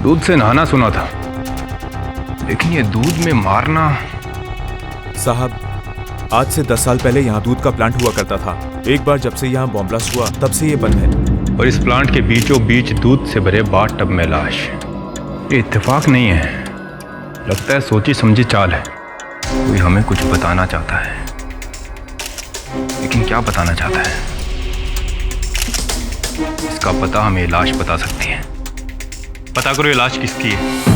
दूध से नहाना सुना था, लेकिन ये दूध में मारना। साहब, आज से 10 साल पहले यहाँ दूध का प्लांट हुआ करता था। एक बार जब से यहाँ बॉम्ब ब्लास्ट हुआ तब से ये बंद है। और इस प्लांट के बीचों बीच दूध से भरे बाथ टब में लाश। ये इत्तेफाक नहीं है, लगता है सोची समझी चाल है। कोई हमें कुछ बताना चाहता है, लेकिन क्या बताना चाहता है? इसका पता हमें लाश बता सकती है। पता करो ये लाश किसकी है।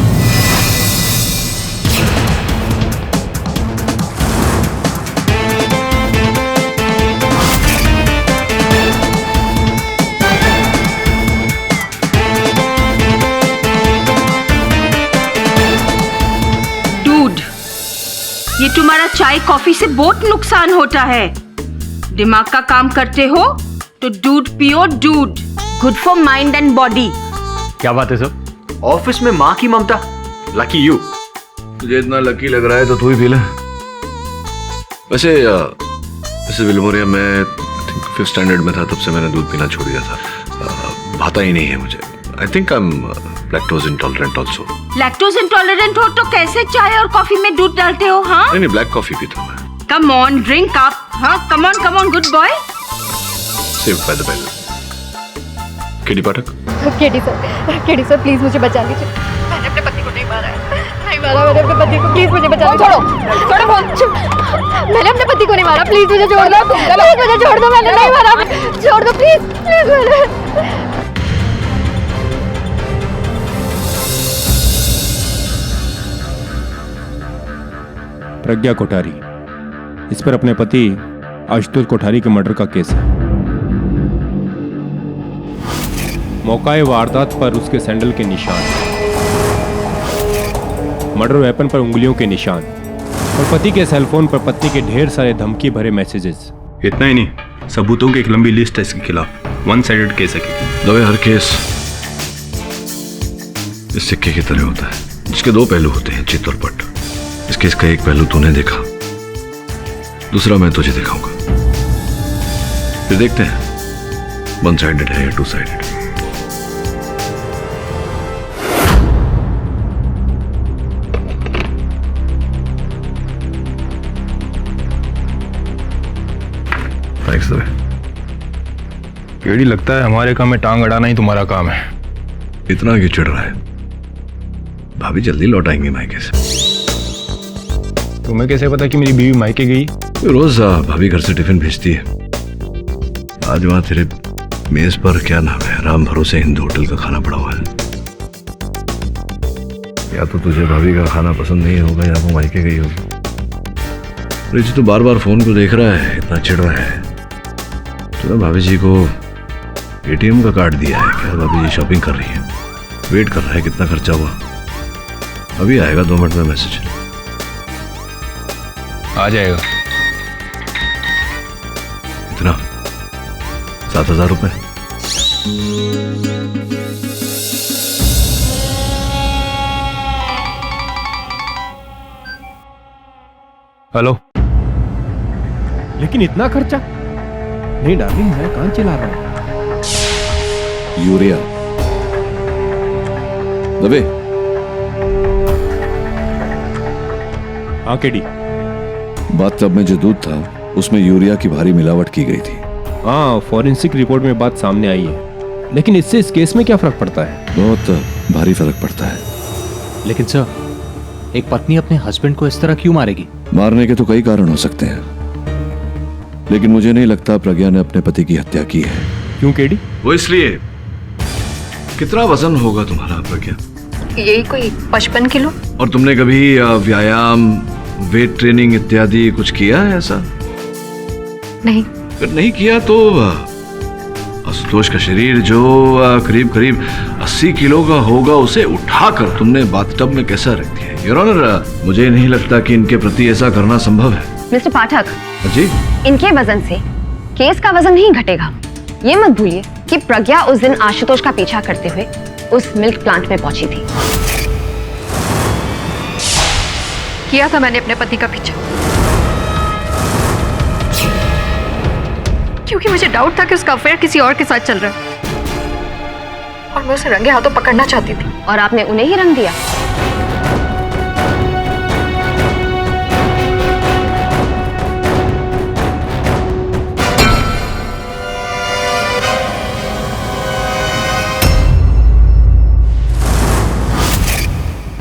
ये तुम्हारा चाय कॉफी से बहुत नुकसान होता है। दिमाग का काम करते हो तो दूध पियो, दूध good for mind and body. क्या बात है सर? ऑफिस में माँ की ममता। Lucky you. तुझे इतना लकी लग रहा है तो तू ही पी ले। वैसे विल्मोरिया मैं 5th स्टैंडर्ड में था, तब से मैंने दूध पीना छोड़ दिया था। भाता ही नहीं है मुझे। I think I am lactose intolerant also. Lactose intolerant हो तो कैसे चाय और कॉफी में दूध डालते हो? हाँ नहीं, ब्लैक कॉफी पीता हूँ मैं। Come on, drink up. हाँ, come on good boy. Save by the bell. KD Pathak. KD sir please मुझे बचा लीजिए। मैंने अपने पति को नहीं मारा है। नहीं मारा मैंने अपने पति को। प्लीज मुझे बचा लीजिए। छोड़ो फोन। मैंने अपने पति को नहीं मारा। प्लीज मुझे छोड़ दो। प्लीज मुझे छोड़ दो। मैंने नहीं मारा। छोड़ दो प्लीज। प्रज्ञा कोठारी, इस पर अपने पति आशुतोष कोठारी के मर्डर का केस है। मौकाए वारदात पर उसके सैंडल के निशान, मर्डर वेपन पर उंगलियों के निशान और पति के सेलफोन पर पत्नी के ढेर सारे धमकी भरे मैसेजेस। इतना ही नहीं, सबूतों की एक लंबी लिस्ट है इसके खिलाफ। वन साइडेड केस है। दबे हर केस इस सिक्के की तरह होता है, जिसके दो पहलू होते हैं, चित और पट। इस केस का एक पहलू तूने देखा, दूसरा मैं तुझे दिखाऊंगा। फिर देखते हैं वन साइडेड है या टू साइडेड। थैंक्स दबे। केडी, लगता है हमारे काम में टांग अड़ाना ही तुम्हारा काम है। इतना क्यों चिढ़ रहा है? भाभी जल्दी लौट आएंगे मायके से। तुम्हें कैसे पता कि मेरी बीवी मायके गई? रोज भाभी घर से टिफिन भेजती है। आज वहां तेरे मेज पर क्या नाम है, राम भरोसे हिंदू होटल का खाना पड़ा हुआ है। या तो तुझे भाभी का खाना पसंद नहीं होगा या वो मायके गई होगी। रिच तो बार बार फोन को देख रहा है, इतना चिढ़ रहा है। तो भाभी जी को एटीएम का कार्ड दिया है क्या? भाभी जी शॉपिंग कर रही है, वेट कर रहा है कितना खर्चा हुआ। अभी आएगा 2 मिनट में मैसेज। आ जाएगा। इतना 7,000 रुपए। हेलो। लेकिन इतना खर्चा नहीं डार्लिंग, मैं कान चला रहा हूं। यूरिया दबे। हाँ केडी, बाथटब में जो दूध था उसमें यूरिया की भारी मिलावट की गई थी। हाँ, फॉरेंसिक रिपोर्ट में बात सामने आई है, लेकिन इससे इस केस में क्या फर्क पड़ता है? बहुत भारी फर्क पड़ता है। लेकिन सर, एक पत्नी अपने हस्बैंड को इस तरह क्यों मारेगी? मारने के तो कई कारण हो सकते हैं, लेकिन मुझे नहीं लगता प्रज्ञा ने अपने पति की हत्या की है। क्यों केडी? वो इसलिए। कितना वजन होगा तुम्हारा प्रज्ञा? यही कोई 55 किलो। और तुमने कभी व्यायाम, वेट ट्रेनिंग इत्यादि कुछ किया है ऐसा? नहीं। अगर नहीं किया तो आशुतोष का शरीर जो करीब करीब 80 किलो का होगा, उसे उठाकर तुमने बाथटब में कैसा रख दिया? योर ऑनर, मुझे नहीं लगता कि इनके प्रति ऐसा करना संभव है। मिस्टर पाठक जी, इनके वजन से केस का वजन नहीं घटेगा। ये मत भूलिए कि प्रज्ञा उस दिन आशुतोष का पीछा करते हुए उस मिल्क प्लांट में पहुंची थी। किया था मैंने अपने पति का पीछा, क्योंकि मुझे डाउट था कि उसका अफेयर किसी और के साथ चल रहा है। और मैं उसे रंगे हाथों पकड़ना चाहती थी। और आपने उन्हें ही रंग दिया।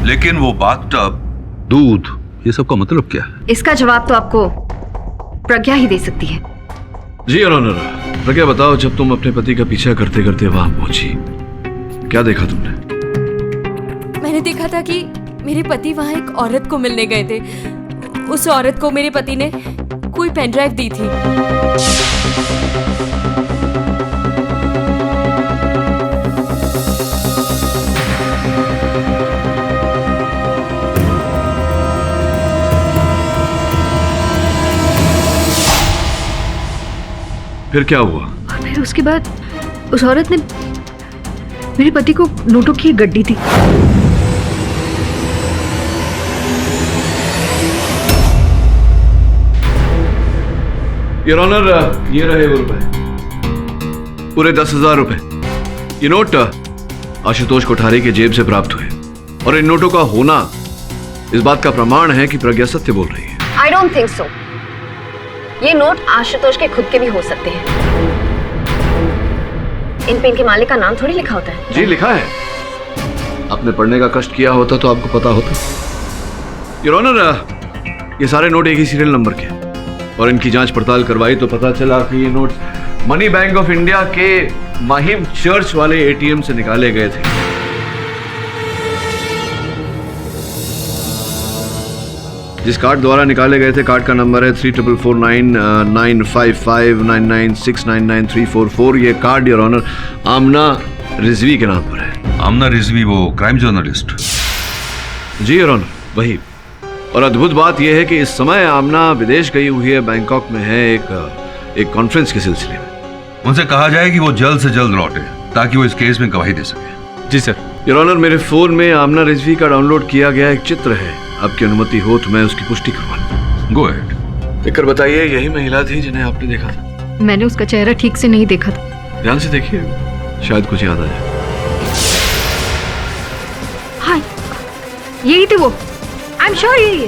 लेकिन वो बाथटब, दूध, ये सब का मतलब क्या है? इसका जवाब तो आपको प्रज्ञा ही दे सकती है। जी योर ऑनर, प्रज्ञा बताओ, जब तुम अपने पति का पीछा करते करते वहां पहुंची, क्या देखा तुमने? मैंने देखा था कि मेरे पति वहां एक औरत को मिलने गए थे। उस औरत को मेरे पति ने कोई पेन ड्राइव दी थी। फिर क्या हुआ? फिर उसके बाद उस औरत ने मेरे पति को नोटों की एक गड्डी दी। योर ऑनर, ये रहे वो रुपए, पूरे 10,000 रुपए। ये नोट आशुतोष कोठारी के जेब से प्राप्त हुए, और इन नोटों का होना इस बात का प्रमाण है कि प्रज्ञा सत्य बोल रही है। I don't think so. ये नोट आशुतोष के खुद के भी हो सकते हैं। इन पे इनके मालिक का नाम थोड़ी लिखा होता है। जी लिखा है, आपने पढ़ने का कष्ट किया होता तो आपको पता होता। योर ऑनर, ये सारे नोट एक ही सीरियल नंबर के, और इनकी जांच पड़ताल करवाई तो पता चला कि ये note money bank of India के माहिम चर्च वाले एटीएम से निकाले गए थे। जिस कार्ड द्वारा निकाले गए थे, कार्ड का नंबर है 3449955996999344। ये card your honour Aamna Rizvi के नाम पर है। आमना रिजवी, वो क्राइम जर्नलिस्ट? जी योर ऑनर, वही। और अद्भुत बात यह है कि इस समय आमना विदेश गई हुई है, बैंकॉक में है एक कॉन्फ्रेंस के सिलसिले में। उनसे कहा जाए कि वो जल्द से जल्द लौटे ताकि वो इस केस में गवाही दे सके। जी सर। योर ऑनर, मेरे फोन में आमना रिजवी का डाउनलोड किया गया एक चित्र है। आपकी अनुमति हो तो मैं उसकी पुष्टि करवाऊं। Go ahead. देखकर बताइए, यही महिला थी जिन्हें आपने देखा था? मैंने उसका चेहरा ठीक से नहीं देखा था। ध्यान से देखिए, शायद कुछ याद आ जाए। हाँ, यही थे वो। आई एम श्योर यही है।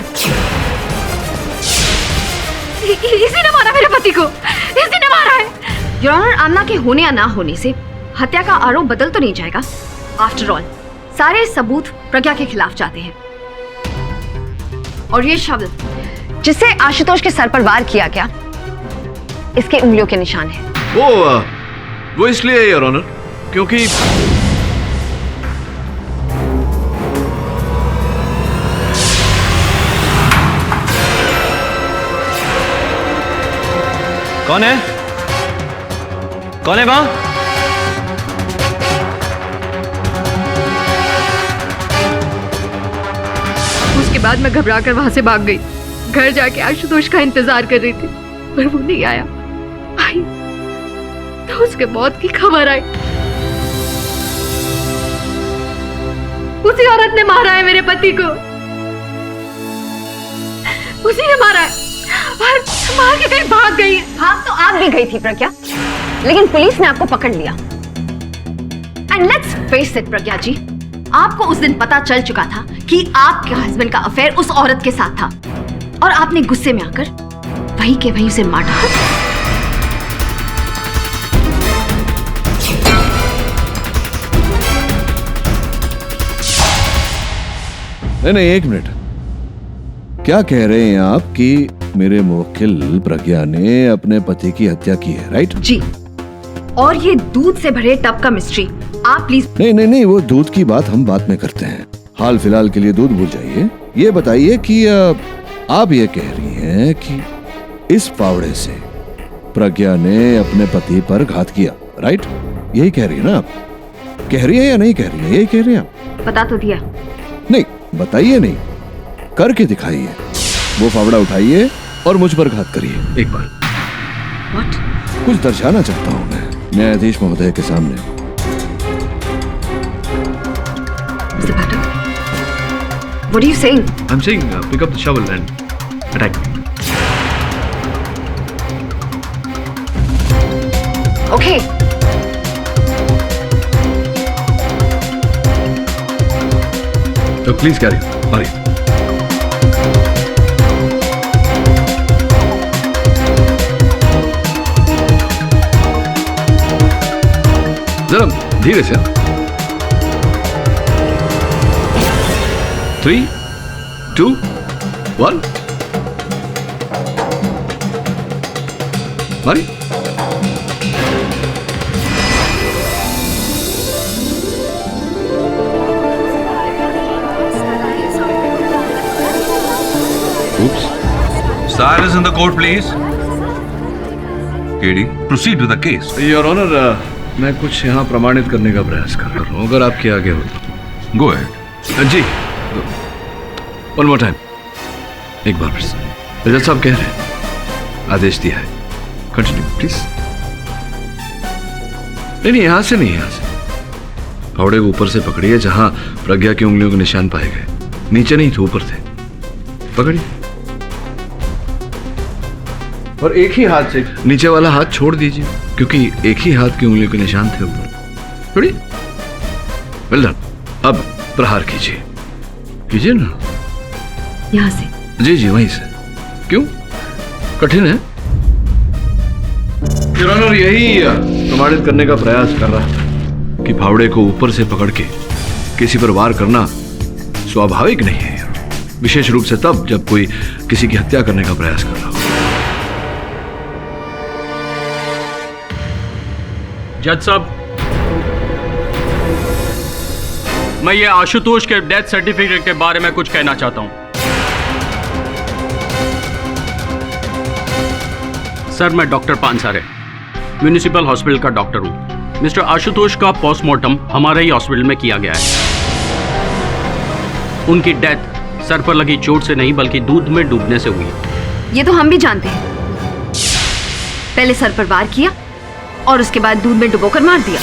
इसी ने मारा मेरे पति को, इसी ने मारा है। योर ऑनर, आमना के होने या ना होने से हत्या का आरोप बदल तो नहीं जाएगा। आफ्टर ऑल सारे सबूत प्रज्ञा के खिलाफ जाते हैं, और ये शब्द जिसे आशुतोष के सर पर वार किया गया, इसके उंगलियों के निशान है। वो इसलिए योर ऑनर क्योंकि कौन है? कौन है वहां? उसके बाद मैं घबरा कर वहां से भाग गई। घर जाके आशुतोष का इंतजार कर रही थी, पर वो नहीं आया। आई तो उसके मौत की खबर आई। उसी औरत ने मारा है मेरे पति को, उसी ने मारा है, और मार के कहीं भाग गई है। भाग तो आप भी गई थी प्रज्ञा, लेकिन पुलिस ने आपको पकड़ लिया। एंड लेट्स फेस इट प्रज्ञा जी, आपको उस दिन पता चल चुका था कि आपके हस्बैंड का अफेयर उस औरत के साथ था, और आपने गुस्से में आकर वहीं के वहीं उसे मार डाला। नहीं, एक मिनट। क्या कह रहे हैं आप कि मेरे मुवक्किल प्रज्ञा ने अपने पति की हत्या की है, राइट? जी, और ये दूध से भरे टब का मिस्ट्री आप प्लीज। नहीं, वो दूध की बात हम बाद में करते हैं। हाल फिलहाल के लिए दूध भूल जाइए। ये बताइए कि आप ये कह रही हैं कि इस फावड़े से प्रज्ञा ने अपने पति पर घात किया, राइट? यही कह रही है ना आप? कह रही है या नहीं कह रही है? यही कह रही है आप? बता तो दिया। नहीं, बताइए नहीं, करके दिखाइए। वो फावड़ा उठाइए और मुझ पर घात करिए एक बार। What? कुछ दर्शाना चाहता हूं मैं न्यायाधीश महोदय के सामने। What are you saying? I'm saying pick up the shovel and attack me. Okay. Please carry Hari. जरा धीरे से। 3, 2, 1 Hari. Silence in the court, please. KD, proceed with the case. Your honour, मैं कुछ यहाँ प्रमाणित करने का प्रयास कर रहा हूँ, अगर आपके आगे हो तो। Go ahead. जी, वन मोर टाइम, एक बार फिर से। जज साहब कह रहे हैं, आदेश दिया है, कंटिन्यू प्लीज। नहीं, यहाँ से नहीं, यहाँ से फावड़े को ऊपर से पकड़िए, जहां प्रज्ञा की उंगलियों के निशान पाए गए। नीचे नहीं थे, ऊपर थे, पकड़िए। और एक ही हाथ से नीचे वाला हाथ छोड़ दीजिए, क्योंकि एक ही हाथ की उंगलियों के निशान थे ऊपर। छोड़िए। Well done. अब प्रहार कीजिए, कीजिए ना। यहाँ से? जी जी, वहीं से। क्यों, कठिन है? योर ऑनर, यही प्रमाणित करने का प्रयास कर रहा था कि फावड़े को ऊपर से पकड़ के किसी पर वार करना स्वाभाविक नहीं है, विशेष रूप से तब जब कोई किसी की हत्या करने का प्रयास कर रहा हो। जज साहब, मैं ये आशुतोष के डेथ सर्टिफिकेट के बारे में कुछ कहना चाहता हूं। सर, मैं डॉक्टर पानसारे, म्युनिसिपल हॉस्पिटल का डॉक्टर हूं। मिस्टर आशुतोष का पोस्टमार्टम हमारे ही हॉस्पिटल में किया गया है। उनकी डेथ सर पर लगी चोट से नहीं, बल्कि दूध में डूबने से हुई। ये तो हम भी जानते हैं। पहले सर पर वार किया और उसके बाद दूध में डुबोकर मार दिया।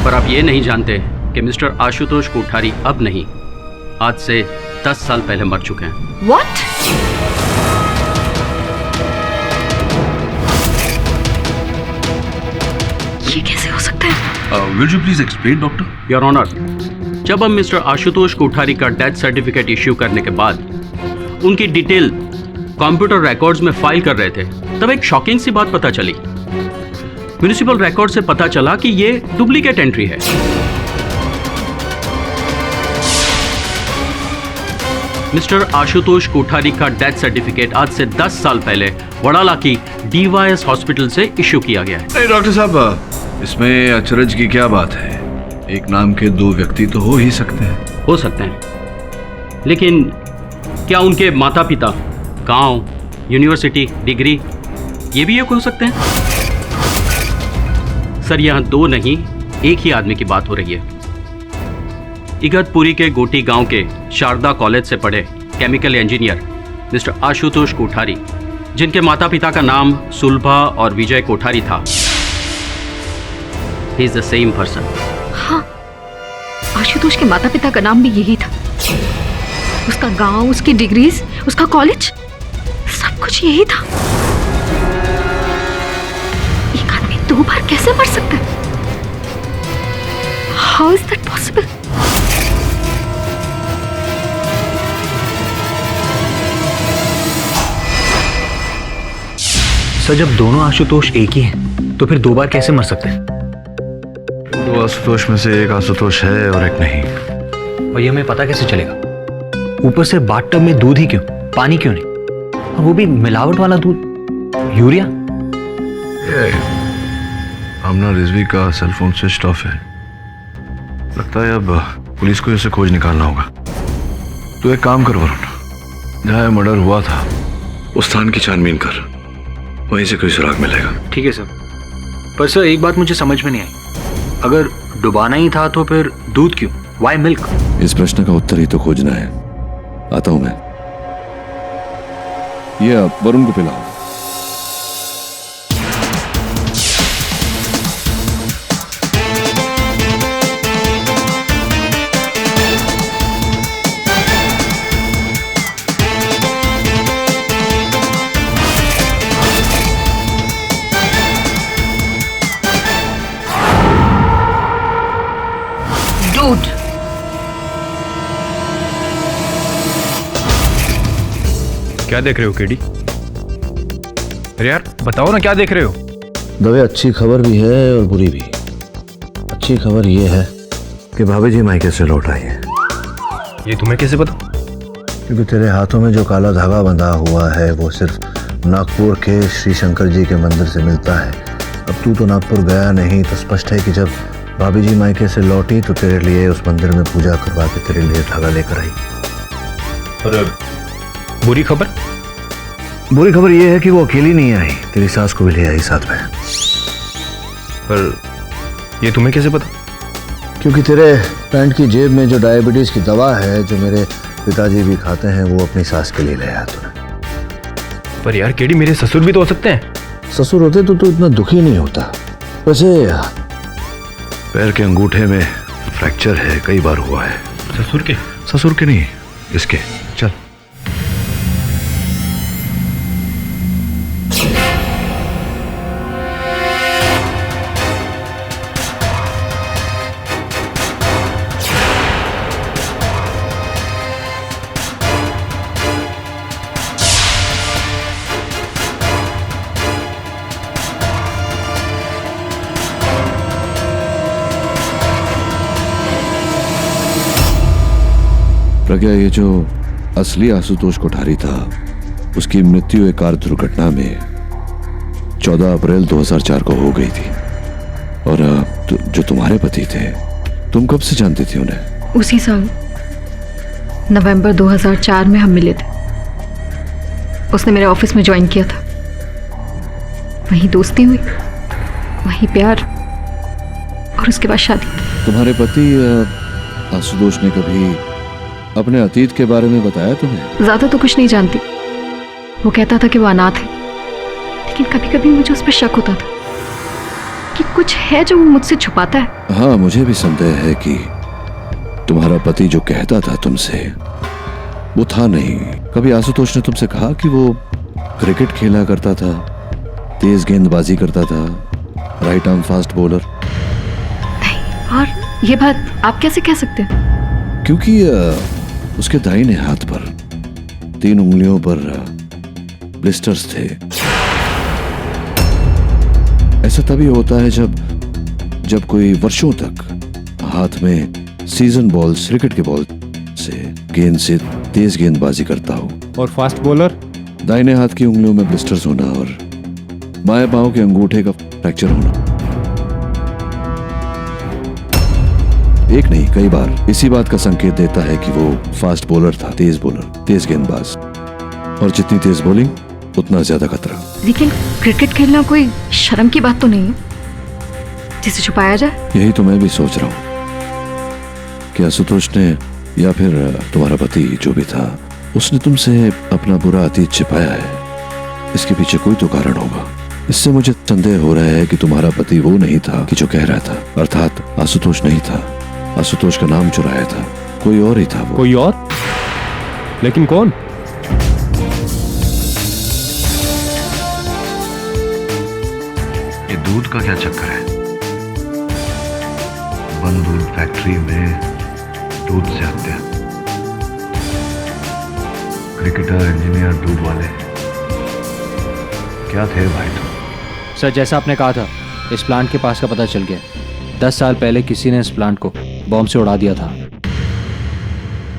पर आप ये नहीं जानते कि मिस्टर आशुतोष कोठारी अब नहीं, आज से 10 साल पहले मर चुके हैं। What? ये कैसे हो सकता है? Will you please explain, doctor? Your honour, जब हम मिस्टर आशुतोष कोठारी का डेथ सर्टिफिकेट इश्यू करने के बाद उनकी डिटेल कंप्यूटर रिकॉर्ड्स में फाइल कर रहे थे, तब एक शॉकिंग सी बात पता चली। म्युनिसिपल रिकॉर्ड से पता चला कि ये डुप्लीकेट एंट्री है। मिस्टर आशुतोष कोठारी का डेथ सर्टिफिकेट आज से 10 साल पहले वडाला की डीवाईएस हॉस्पिटल से इश्यू किया गया है। नहीं डॉक्टर साहब, इसमें अचरज की क्या बात है? एक नाम के 2 व्यक्ति तो हो ही सकते हैं। हो सकते हैं, लेकिन क्या उनके माता पिता, गांव, यूनिवर्सिटी, डिग्री, ये भी एक हो सकते हैं? सर, यहाँ 2 नहीं, एक ही आदमी की बात हो रही है। इगतपुरी के गोटी गांव के शारदा कॉलेज से पढ़े chemical engineer mister Ashutosh Kothari, जिनके माता पिता का नाम सुलभा और विजय कोठारी था, he is the same person. हाँ, आशुतोष के माता पिता का नाम भी यही था। उसका गांव, उसकी डिग्रीज, उसका कॉलेज, सब कुछ यही था। एक आदमी 2 बार कैसे मर सकता है? How is that possible? Sir, जब दोनों आशुतोष एक ही हैं, तो फिर 2 बार कैसे मर सकते हैं? 2 आशुतोष में से एक आशुतोष है और एक नहीं। और ये हमें पता कैसे चलेगा? ऊपर से बाथटब में दूध ही क्यों, पानी क्यों नहीं? और वो भी मिलावट वाला दूध, यूरिया। आमना रिजवी का सेलफोन स्विच ऑफ है। लगता है अब पुलिस को इसे खोज निकालना होगा। तो एक काम कर वरुण, जहाँ मर्डर हुआ था उस स्थान की छानबीन कर, वहीं से कोई सुराग मिलेगा। ठीक है सर। पर सर, एक बात मुझे समझ में नहीं आई। अगर डुबाना ही था तो फिर दूध क्यों? Why milk? इस प्रश्न का उत्तर ही तो खोजना है। आता हूं मैं। ये आप वरुण को पिलाओ। क्या देख रहे हो केडी? अरे यार बताओ ना, क्या देख रहे हो? दवे अच्छी खबर भी है और बुरी भी। अच्छी खबर ये है कि भाभी जी मायके से लौट आई है। ये तुम्हें कैसे पता? क्योंकि तेरे हाथों में जो काला धागा बंधा हुआ है वो सिर्फ नागपुर के श्री शंकर जी के मंदिर से मिलता है। अब तू तो नागपुर गया नहीं, तो स्पष्ट है कि जब भाभी जी मायके से लौटी तो तेरे लिए उस मंदिर में पूजा करवा के तेरे लिए धागा लेकर आई। और बुरी खबर? बुरी खबर ये है कि वो अकेली नहीं आई, तेरी सास को भी ले आई साथ में। पर ये तुम्हें कैसे पता? क्योंकि तेरे पैंट की जेब में जो डायबिटीज की दवा है जो मेरे पिताजी भी खाते हैं वो अपनी सास के लिए ले आया तूने। पर यार केडी, मेरे ससुर भी तो हो सकते हैं। ससुर होते तो तू इतना दुखी नहीं होता। वैसे पैर के अंगूठे में फ्रैक्चर है, कई बार हुआ है। ससुर के? ससुर के नहीं, इसके। चल। प्रज्ञा, ये जो असली आशुतोष कोठारी था उसकी मृत्यु एक कार दुर्घटना में 14 अप्रैल 2004 को हो गई थी। और जो तुम्हारे पति थे, तुम कब से जानती थी उन्हें? उसी साल नवंबर 2004 में हम मिले थे। उसने मेरे ऑफिस में ज्वाइन किया था। वहीं दोस्ती हुई, वहीं प्यार, और उसके बाद शादी। तुम्हारे पति आशुतोष ने कभी अपने अतीत के बारे में बताया तुम्हें? ज्यादा तो कुछ नहीं जानती। वो कहता था कि वो अनाथ है, लेकिन कभी कभी मुझे उस पर शक होता था कि कुछ है जो वो मुझसे छुपाता है। हाँ, मुझे भी संदेह है कि तुम्हारा पति जो कहता था तुमसे वो था नहीं। कभी आशुतोष ने तुमसे कहा कि वो क्रिकेट खेला करता था, तेज गेंदबाजी करता था, राइट आर्म फास्ट बॉलर? नहीं। और ये बात आप कैसे कह सकते हैं? क्योंकि उसके दाहिने हाथ पर 3 उंगलियों पर ब्लिस्टर्स थे। ऐसा तभी होता है जब कोई वर्षों तक हाथ में सीजन बॉल्स, क्रिकेट के बॉल से गेंद से तेज गेंदबाजी करता हो। और फास्ट बॉलर? दाहिने हाथ की उंगलियों में ब्लिस्टर्स होना और बाएं पांव के अंगूठे का फ्रैक्चर होना। एक नहीं, कई बार। इसी बात का संकेत देता है कि वो फास्ट बॉलर था, तेज बॉलर, तेज गेंदबाज। और जितनी तेज बॉलिंग उतना ज्यादा खतरा। लेकिन क्रिकेट खेलना कोई शर्म की बात तो नहीं है जिसे छुपाया जाए। यही तो मैं भी सोच रहा हूँ कि आशुतोष ने या फिर तुम्हारा पति जो भी था उसने तुमसे अपना बुरा अतीत छिपाया है। इसके पीछे कोई तो कारण होगा। इससे मुझे संदेह हो रहा है कि तुम्हारा पति वो नहीं था कि जो कह रहा था, अर्थात आशुतोष नहीं था। आशुतोष का नाम चुराया था, कोई और ही था वो। कोई और? लेकिन कौन? ये दूध का क्या चक्कर है? बंद दूध फैक्ट्री में दूध से हत्या, क्रिकेटर, इंजीनियर, दूध वाले, क्या थे भाई तुम? सर, जैसा आपने कहा था, इस प्लांट के पास का पता चल गया। 10 साल पहले किसी ने इस प्लांट को बॉम्ब से उड़ा दिया था।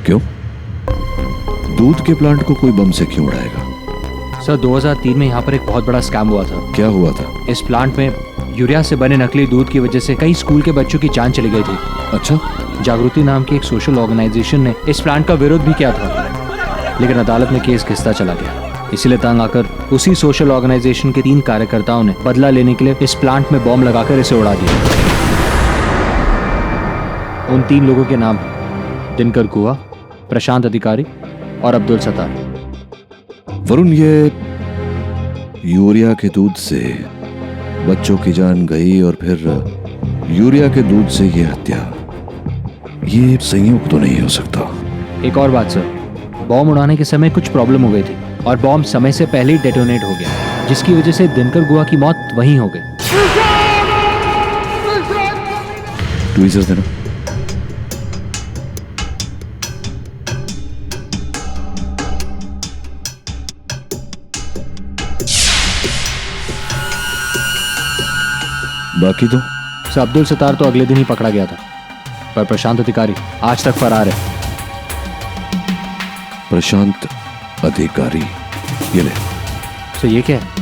क्यों? दूध के प्लांट को कोई बम से क्यों उड़ाएगा? सर, 2003 में यहाँ पर एक बहुत बड़ा स्कैम हुआ था। क्या हुआ था? इस प्लांट में यूरिया से बने नकली दूध की वजह से कई स्कूल के बच्चों की जान चली गई थी। अच्छा। जागृति नाम की एक सोशल ऑर्गेनाइजेशन ने इस प्लांट का विरोध भी किया था, लेकिन अदालत में केस घिसता चला गया। इसीलिए तंग आकर उसी सोशल ऑर्गेनाइजेशन के 3 कार्यकर्ताओं ने बदला लेने के लिए इस प्लांट में बॉम्ब लगाकर इसे उड़ा दिया। उन 3 लोगों के नाम हैं दिनकर गुहा, प्रशांत अधिकारी और अब्दुल सत्तार। वरुण, ये यूरिया के दूध से बच्चों की जान गई और फिर यूरिया के दूध से ये हत्या, ये संयोग तो नहीं हो सकता। एक और बात सर, बॉम्ब उड़ाने के समय कुछ प्रॉब्लम हो गई थी और बॉम्ब समय से पहले ही डेटोनेट हो गया, जिसकी वजह से दिनकर गुहा की मौत वहीं हो गई। ट्वीजर्स देना। बाकी तो सर अब्दुल सत्तार तो अगले दिन ही पकड़ा गया था, पर प्रशांत अधिकारी आज तक फरार है। प्रशांत अधिकारी, ये ले। सर ये क्या है?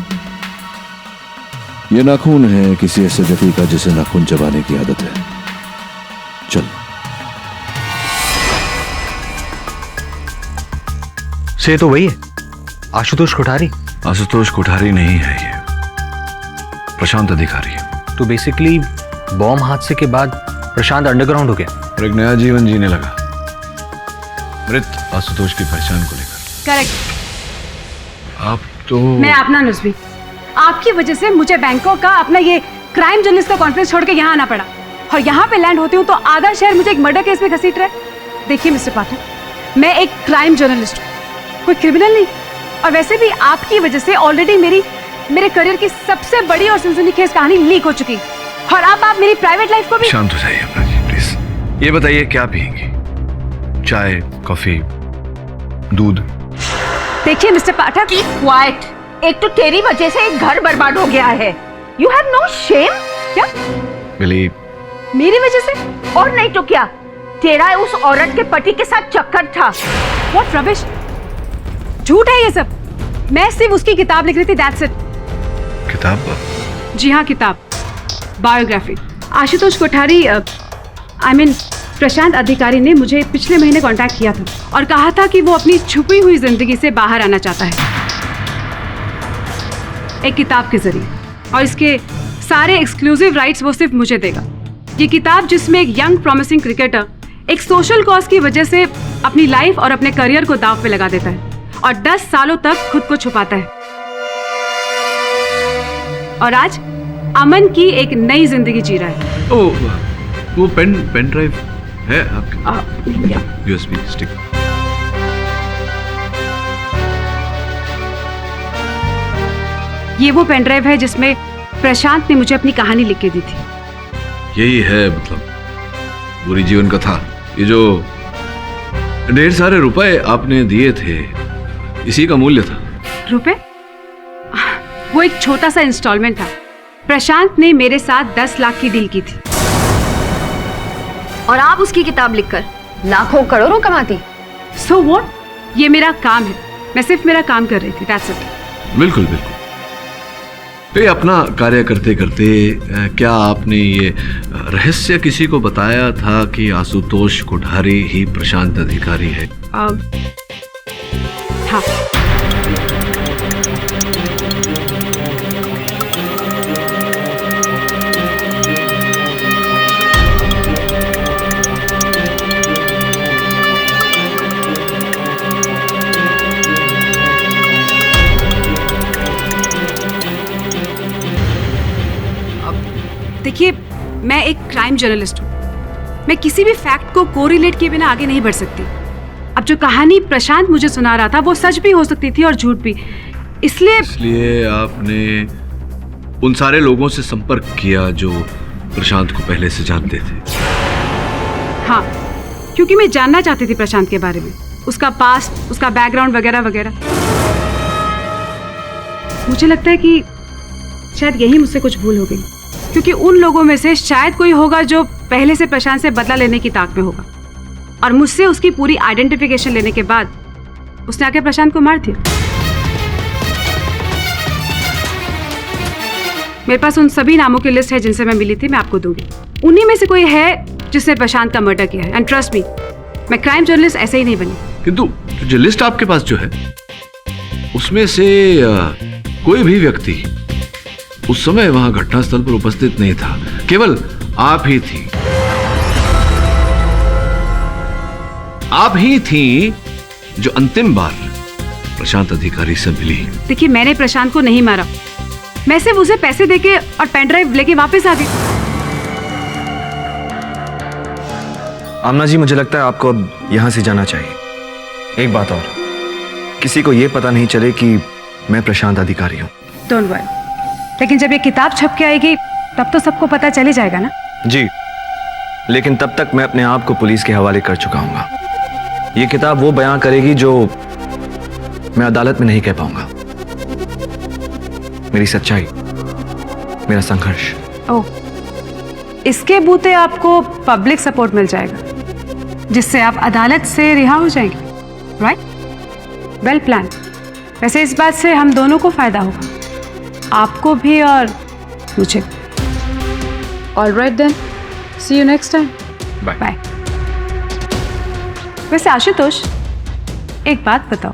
ये नाखून है किसी ऐसे व्यक्ति का जिसे नाखून चबाने की आदत है। चल। से तो वही है, आशुतोष कोठारी। आशुतोष कोठारी नहीं है, ये प्रशांत अधिकारी है। तो बेसिकली बॉम्ब हादसे के बाद प्रशांत अंडरग्राउंड हो गया और एक नया जीवन जीने लगा, मृत आशुतोष की पहचान को लेकर। करेक्ट। आप तो मैं अपना नुस्बी, आपकी वजह से मुझे बैंकॉक का अपना ये क्राइम जर्नलिस्ट का कॉन्फ्रेंस छोड़ के यहाँ आना पड़ा, और यहाँ पे लैंड होती हूँ तो आधा शहर मुझे एक मर्डर केस में घसीट रहा है। देखिए मिस्टर पाठक, मैं एक क्राइम जर्नलिस्ट हूँ, कोई क्रिमिनल नहीं। और वैसे भी आपकी वजह से ऑलरेडी मेरे करियर की सबसे बड़ी और सनसनीखेज कहानी लीक हो चुकी, और अब आप मेरी प्राइवेट लाइफ को भी। शांत हो जाइए अपना जी प्लीज। ये बताइए क्या पियेंगे, चाय, कॉफी, दूध? देखिए मिस्टर पाठक, क्वाइट। एक तो तेरी वजह से एक घर बर्बाद हो गया है। You have no shame. क्या बिली? मेरी वजह से? और नहीं तो क्या, तेरा उस औरत के पति के साथ चक्कर था। What rubbish! झूठ है ये सब। मैं सिर्फ उसकी किताब लिख रही थी, that's it। किताब? जी हाँ, किताब, biography. Ashutosh Kothari, I mean प्रशांत अधिकारी ने मुझे पिछले महीने कांटेक्ट किया था और कहा था कि वो अपनी छुपी हुई जिंदगी से बाहर आना चाहता है एक किताब के जरिए, और इसके सारे एक्सक्लूसिव राइट्स वो सिर्फ मुझे देगा। ये किताब जिसमें एक यंग प्रॉमिसिंग क्रिकेटर एक सोशल कॉज की वजह से अपनी लाइफ और अपने करियर को दांव पे लगा देता है और 10 सालों तक खुद को छुपाता है, और आज अमन की एक नई जिंदगी जी रहा है। ओह, वो पेन ड्राइव है आपके? USB stick. ये वो पेन ड्राइव है जिसमें प्रशांत ने मुझे अपनी कहानी लिख के दी थी। यही है मतलब बुरी जीवन कथा। ये जो ढेर सारे रुपए आपने दिए थे, इसी का मूल्य था। रुपए? वो एक छोटा सा इंस्टॉलमेंट था। प्रशांत ने मेरे साथ 10 लाख की डील की थी, और आप उसकी किताब लिखकर लाखों करोड़ों कमाती। So what? ये मेरा काम है, मैं सिर्फ मेरा काम कर रही थी, that's it। बिल्कुल बिल्कुल। तो ये अपना कार्य करते करते क्या आपने ये रहस्य किसी को बताया था कि आशुतोष कोठारी ही प्रशांत अधिकारी है? हाँ। देखिए, मैं एक क्राइम जर्नलिस्ट हूँ, मैं किसी भी फैक्ट को कोरिलेट किए बिना आगे नहीं बढ़ सकती। अब जो कहानी प्रशांत मुझे सुना रहा था वो सच भी हो सकती थी और झूठ भी, इसलिए आपने उन सारे लोगों से संपर्क किया जो प्रशांत को पहले से जानते थे? हाँ, क्योंकि मैं जानना चाहती थी प्रशांत के बारे में, उसका पास्ट, उसका बैकग्राउंड वगैरह वगैरह। मुझे लगता है कि शायद यही मुझसे कुछ भूल हो गई, क्योंकि उन लोगों में से शायद कोई होगा जो पहले से प्रशांत से बदला लेने की ताक में होगा, और मुझसे उसकी पूरी आइडेंटिफिकेशन लेने के बाद उसने आके प्रशांत को मार दिया। मेरे पास उन सभी नामों की लिस्ट है जिनसे मैं मिली थी, मैं आपको दूंगी। उन्हीं में से कोई है जिसने प्रशांत का मर्डर किया है, एंड ट्रस्ट मी, मैं क्राइम जर्नलिस्ट ऐसे ही नहीं बनी। किंतु जो लिस्ट आपके पास जो है उसमें से कोई भी व्यक्ति उस समय वहां घटनास्थल पर उपस्थित नहीं था, केवल आप ही थी। आप ही थी जो अंतिम बार प्रशांत अधिकारी से मिली। देखिए, मैंने प्रशांत को नहीं मारा, मैं सिर्फ उसे पैसे देके और पेन ड्राइव लेके वापस आ गई। आमना जी, मुझे लगता है आपको अब यहां से जाना चाहिए। एक बात और, किसी को यह पता नहीं चले कि मैं प्रशांत अधिकारी हूं। डोंट वरी, लेकिन जब ये किताब छप के आएगी तब तो सबको पता चले जाएगा ना? जी, लेकिन तब तक मैं अपने आप को पुलिस के हवाले कर चुका हूंगा। ये किताब वो बयां करेगी जो मैं अदालत में नहीं कह पाऊंगा। मेरी सच्चाई, मेरा संघर्ष। ओह, इसके बूते आपको पब्लिक सपोर्ट मिल जाएगा, जिससे आप अदालत से रिहा हो जाएंगे। राइट? Well plan. वैसे इस बात से हम दोनों को फायदा होगा, आपको भी और मुझे। All right then, see you next time. Bye bye. वैसे आशुतोष, एक बात बताओ,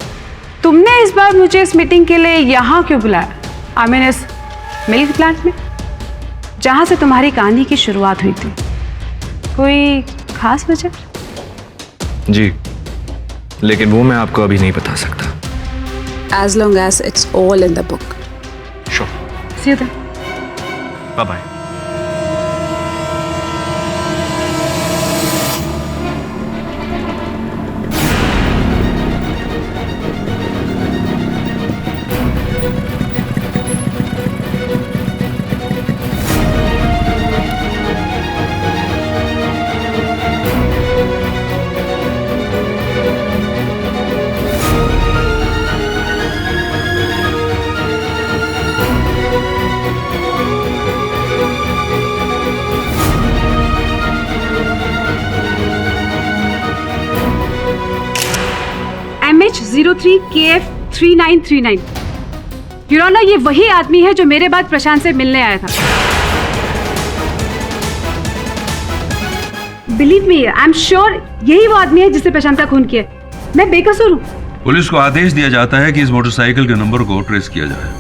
तुमने इस बार मुझे इस मीटिंग के लिए यहाँ क्यों बुलाया? आई मीन इस मिल्क प्लांट में, जहाँ से तुम्हारी कहानी की शुरुआत हुई थी। कोई खास वजह? जी, लेकिन वो मैं आपको अभी नहीं बता सकता। As long as it's all in the book. Sure. See you then. Bye bye. MH03KF3939। Your Honor, ये वही आदमी है जो मेरे बाद प्रशांत से मिलने आया था। Believe me, I am sure यही वो आदमी है जिससे प्रशांत का खून किया। मैं बेकसूर हूँ। पुलिस को आदेश दिया जाता है कि इस मोटरसाइकिल के नंबर को ट्रेस किया जाए।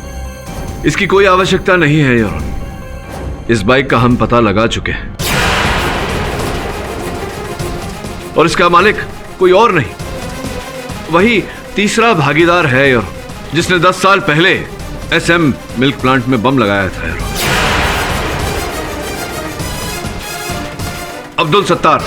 इसकी कोई आवश्यकता नहीं है योर ऑनर। इस बाइक का हम पता लगा चुके हैं और इसका मालिक कोई और नहीं, वही तीसरा भागीदार है योर, जिसने 10 साल पहले SM मिल्क प्लांट में बम लगाया था your. Abdul Sattar.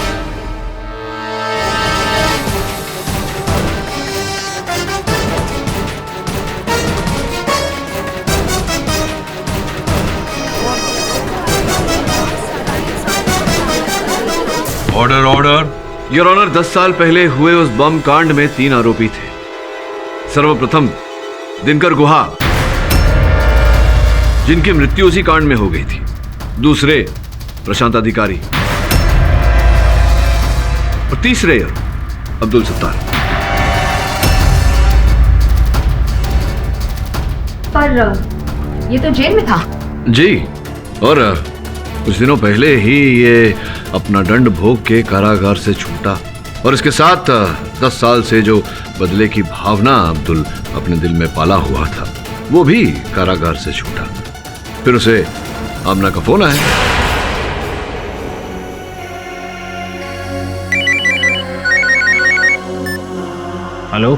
Order order. Your honour, 10 साल पहले हुए उस बम कांड में 3 आरोपी थे। सर्वप्रथम दिनकर गुहा, जिनकी मृत्यु उसी कांड में हो गई थी। दूसरे प्रशांत अधिकारी और तीसरे अब्दुल सत्तार। पर ये तो जेल में था। जी, और कुछ दिनों पहले ही ये अपना दंड भोग के कारागार से छूटा और इसके साथ 10 साल से जो बदले की भावना अब्दुल अपने दिल में पाला हुआ था, वो भी कारागार से छूटा। फिर उसे आमना का फोन आया। हेलो।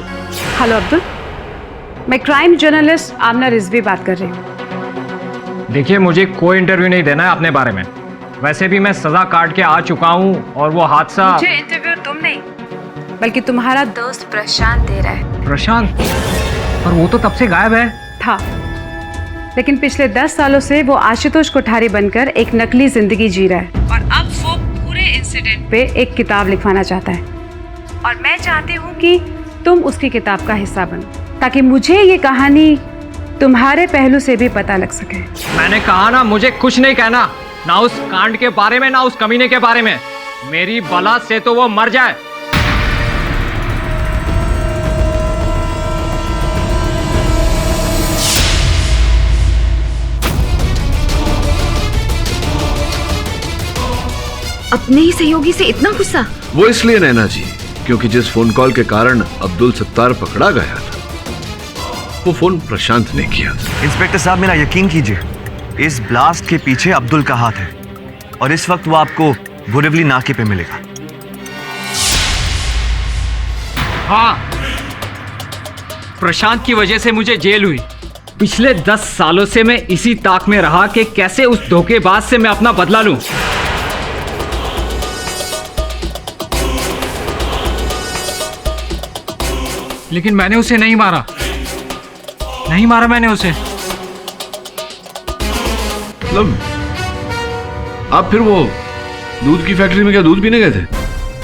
हेलो अब्दुल, मैं क्राइम जर्नलिस्ट आमना रिजवी बात कर रही हूँ। देखिए, मुझे कोई इंटरव्यू नहीं देना है अपने बारे में। वैसे भी मैं सजा काट के आ चुका हूँ और वो हादसा। मुझे इंटरव्यू तुम नहीं, बल्कि तुम्हारा दोस्त प्रशांत दे रहा है। प्रशांत? और वो तो तब से गायब है। था, लेकिन पिछले 10 सालों से वो आशुतोष कोठारी बनकर एक नकली जिंदगी जी रहा है और अब वो पूरे इंसिडेंट पे एक किताब लिखवाना चाहता है। और मैं चाहती हूँ कि तुम उसकी किताब का हिस्सा बनो, ताकि मुझे ये कहानी तुम्हारे पहलू से भी पता लग सके। मैंने कहा ना, मुझे कुछ नहीं कहना, ना उस कांड के बारे में, ना उस कमीने के बारे में। मेरी बला से तो वो मर जाए। अपने ही सहयोगी से इतना गुस्सा? वो इसलिए नैना जी, क्योंकि जिस फोन कॉल के कारण अब्दुल सत्तार पकड़ा गया था, वो फोन प्रशांत ने किया था। इंस्पेक्टर साहब, मेरा यकीन कीजिए, इस ब्लास्ट के पीछे अब्दुल का हाथ है और इस वक्त वो आपको बोरिवली नाके पे मिलेगा। हाँ, प्रशांत की वजह से मुझे जेल हुई। पिछले 10 सालों से मैं इसी ताक में रहा कि कैसे उस धोखेबाज से मैं अपना बदला लूं। लेकिन मैंने उसे नहीं मारा, नहीं मारा मैंने उसे। मतलब आप फिर वो दूध की फैक्ट्री में क्या दूध पीने गए थे?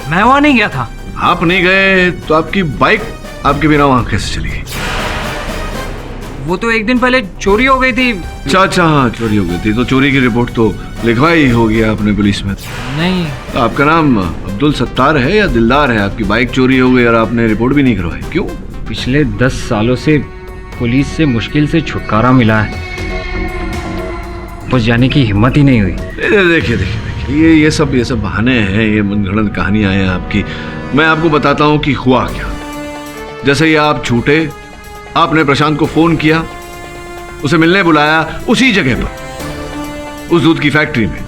मैं वहां नहीं गया था। आप नहीं गए तो आपकी बाइक आपके बिना वहां कैसे चली गई? वो तो एक दिन पहले चोरी हो गई थी। अच्छा हाँ, चोरी हो गई थी तो चोरी की रिपोर्ट तो लिखवाई ही होगी आपने पुलिस में। नहीं। तो आपका नाम अब्दुल सत्तार है या दिलदार है? आपकी बाइक चोरी हो गई और आपने रिपोर्ट भी नहीं करवाई, क्यों? पिछले 10 सालों से पुलिस से मुश्किल से छुटकारा मिला है, बस जाने की हिम्मत ही नहीं हुई। देखिए ये सब बहाने हैं, ये मनगढ़ंत कहानियां हैं आपकी। मैं आपको बताता हूँ कि हुआ क्या। जैसे ही आप छूटे, आपने प्रशांत को फोन किया, उसे मिलने बुलाया उसी जगह पर, उस दूध की फैक्ट्री में।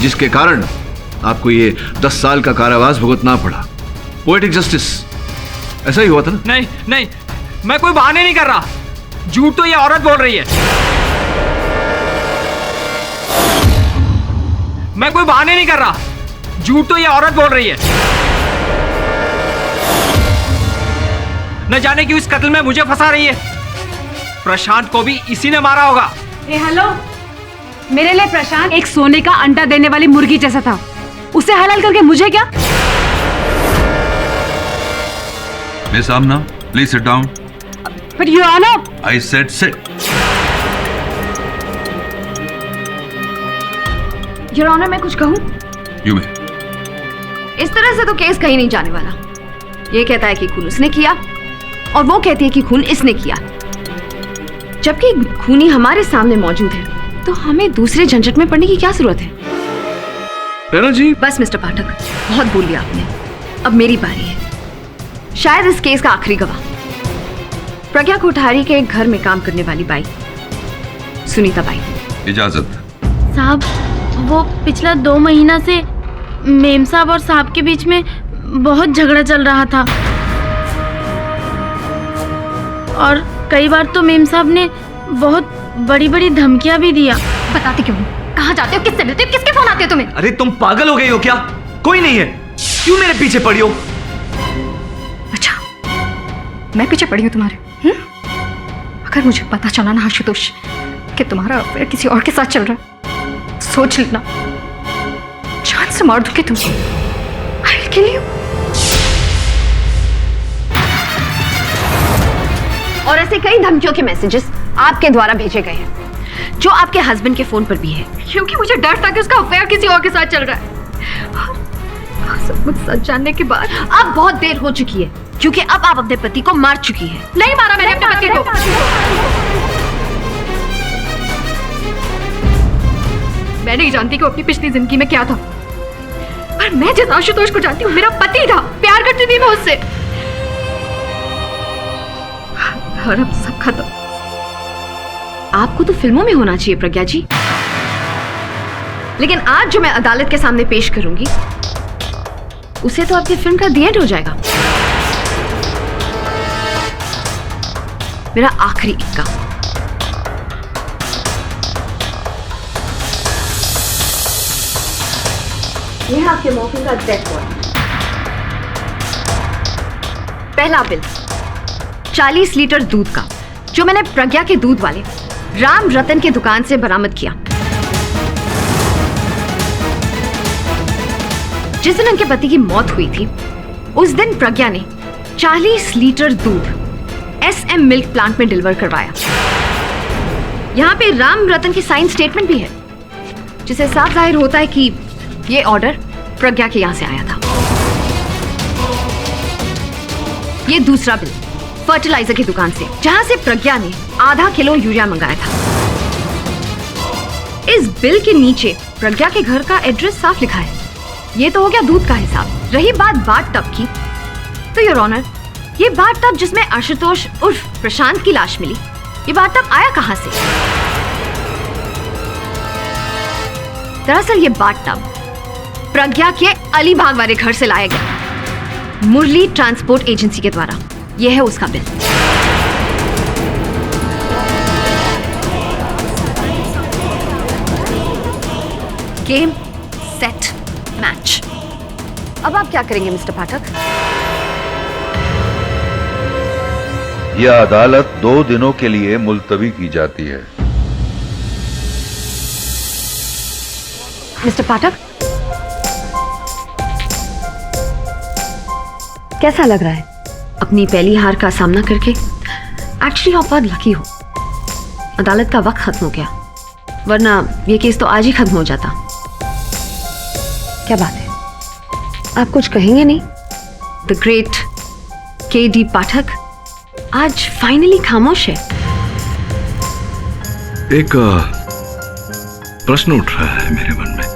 जिसके कारण आपको ये 10 साल का कारावास भुगतना पड़ा। पोएटिक जस्टिस, ऐसा ही हुआ था ना? नहीं, मैं कोई बहाने नहीं कर रहा। झूठ तो ये औरत बोल रही है। मैं कोई बहाने नहीं कर रहा। झूठ तो ये औरत बोल रही है। न जाने क्यों इस कत्ल में मुझे फंसा रही है। प्रशांत को भी इसी ने मारा होगा। हेलो, मेरे लिए प्रशांत एक सोने का अंडा देने वाली मुर्गी जैसा था। उसे हलाल करके मुझे क्या? Miss Aamna, please sit down. But Your Honor, I said sit. Your honour, मैं कुछ कहूं? You may. इस तरह से तो केस कहीं नहीं जाने वाला। ये कहता है कि खून उसने किया और वो कहती है कि खून इसने किया, जबकि खूनी हमारे सामने मौजूद है। तो हमें दूसरे झंझट में पड़ने की क्या जरूरत है? जी बस मिस्टर पाठक, बहुत बोल लिया आपने। अब मेरी बारी है, शायद इस केस का आखिरी गवाह, प्रज्ञा कोठारी के घर में काम करने वाली बाई, सुनीता बाई। इजाजत। साहब, वो पिछला 2 महीना से मेम साहब और साहब के बीच में बहुत झगड़ा चल रहा था और कई बार तो मेम साहब ने बहुत बड़ी बड़ी धमकियां भी दिया। बताते क्यों? कहाँ जाते हो? किससे मिलते हो? किसके फोन आते हो तुम्हें? अरे तुम पागल हो गई हो क्या? कोई नहीं है, क्यों मेरे पीछे पड़ी हो? अच्छा, मैं पीछे पड़ी हूँ तुम्हारे? अगर मुझे पता चला ना आशुतोष कि तुम्हारा अफेयर किसी और के साथ चल रहा है, सोच लेना जान से मार दूंगी तुमको। I will kill you। और ऐसे कई धमकियों के मैसेजेस आपके द्वारा भेजे गए हैं, जो आपके हस्बैंड के फोन पर भी है, क्योंकि मुझे डर था कि उसका अफेयर किसी और के साथ चल रहा है। और सब कुछ सच जानने के बाद अब बहुत देर हो चुकी है, क्योंकि अब आप अपने पति को मार चुकी है। नहीं मारा मैंने अपने पति को। मैं नहीं जानती कि अपनी पिछली जिंदगी में क्या था, पर मैं जिस आशुतोष को जानती हूँ, मेरा पति था। प्यार करती थी मैं उससे, और अब सब खत्म। आपको तो फिल्मों में होना चाहिए प्रज्ञा जी, लेकिन आज जो मैं अदालत के सामने पेश करूंगी, उसे तो आपकी फिल्म का दी एंड हो जाएगा। मेरा आखिरी इक्का। यह आपके मौके का डेथ वारंट। पहला बिल 40 लीटर दूध का, जो मैंने प्रज्ञा के दूध वाले राम रतन की दुकान से बरामद किया। जिस दिन उनके पति की मौत हुई थी, उस दिन प्रज्ञा ने 40 लीटर दूध SM मिल्क प्लांट में डिलीवर करवाया। यहां पे राम रतन की साइन स्टेटमेंट भी है, जिसे साफ जाहिर होता है कि ये ऑर्डर प्रज्ञा के यहां से आया था। ये दूसरा बिल फर्टिलाइजर की दुकान से, जहां से प्रज्ञा ने आधा किलो यूरिया मंगाया था। इस बिल के नीचे प्रज्ञा के घर का एड्रेस साफ लिखा है। ये तो हो गया दूध का हिसाब। रही बात बाथ टब की, तो योर ऑनर, ये बाथ टब जिसमें आशुतोष उर्फ प्रशांत की लाश मिली, ये बाथ टब आया कहां से? दरअसल ये बाथ टब प्रज्ञा के अलीबाग वाले घर से लाया गया। मुरली ट्रांसपोर्ट एजेंसी के द्वारा। यह है उसका बिल। Game set match. अब आप क्या करेंगे मिस्टर पाठक? यह अदालत 2 दिनों के लिए मुलतवी की जाती है। मिस्टर पाठक, कैसा लग रहा है अपनी पहली हार का सामना करके? एक्चुअली आप बहुत लकी हो। अदालत का वक्त खत्म हो गया, वरना ये केस तो आज ही खत्म हो जाता। क्या बात है, आप कुछ कहेंगे नहीं? The great KD. पाठक आज फाइनली खामोश है। एक प्रश्न उठ रहा है मेरे मन में।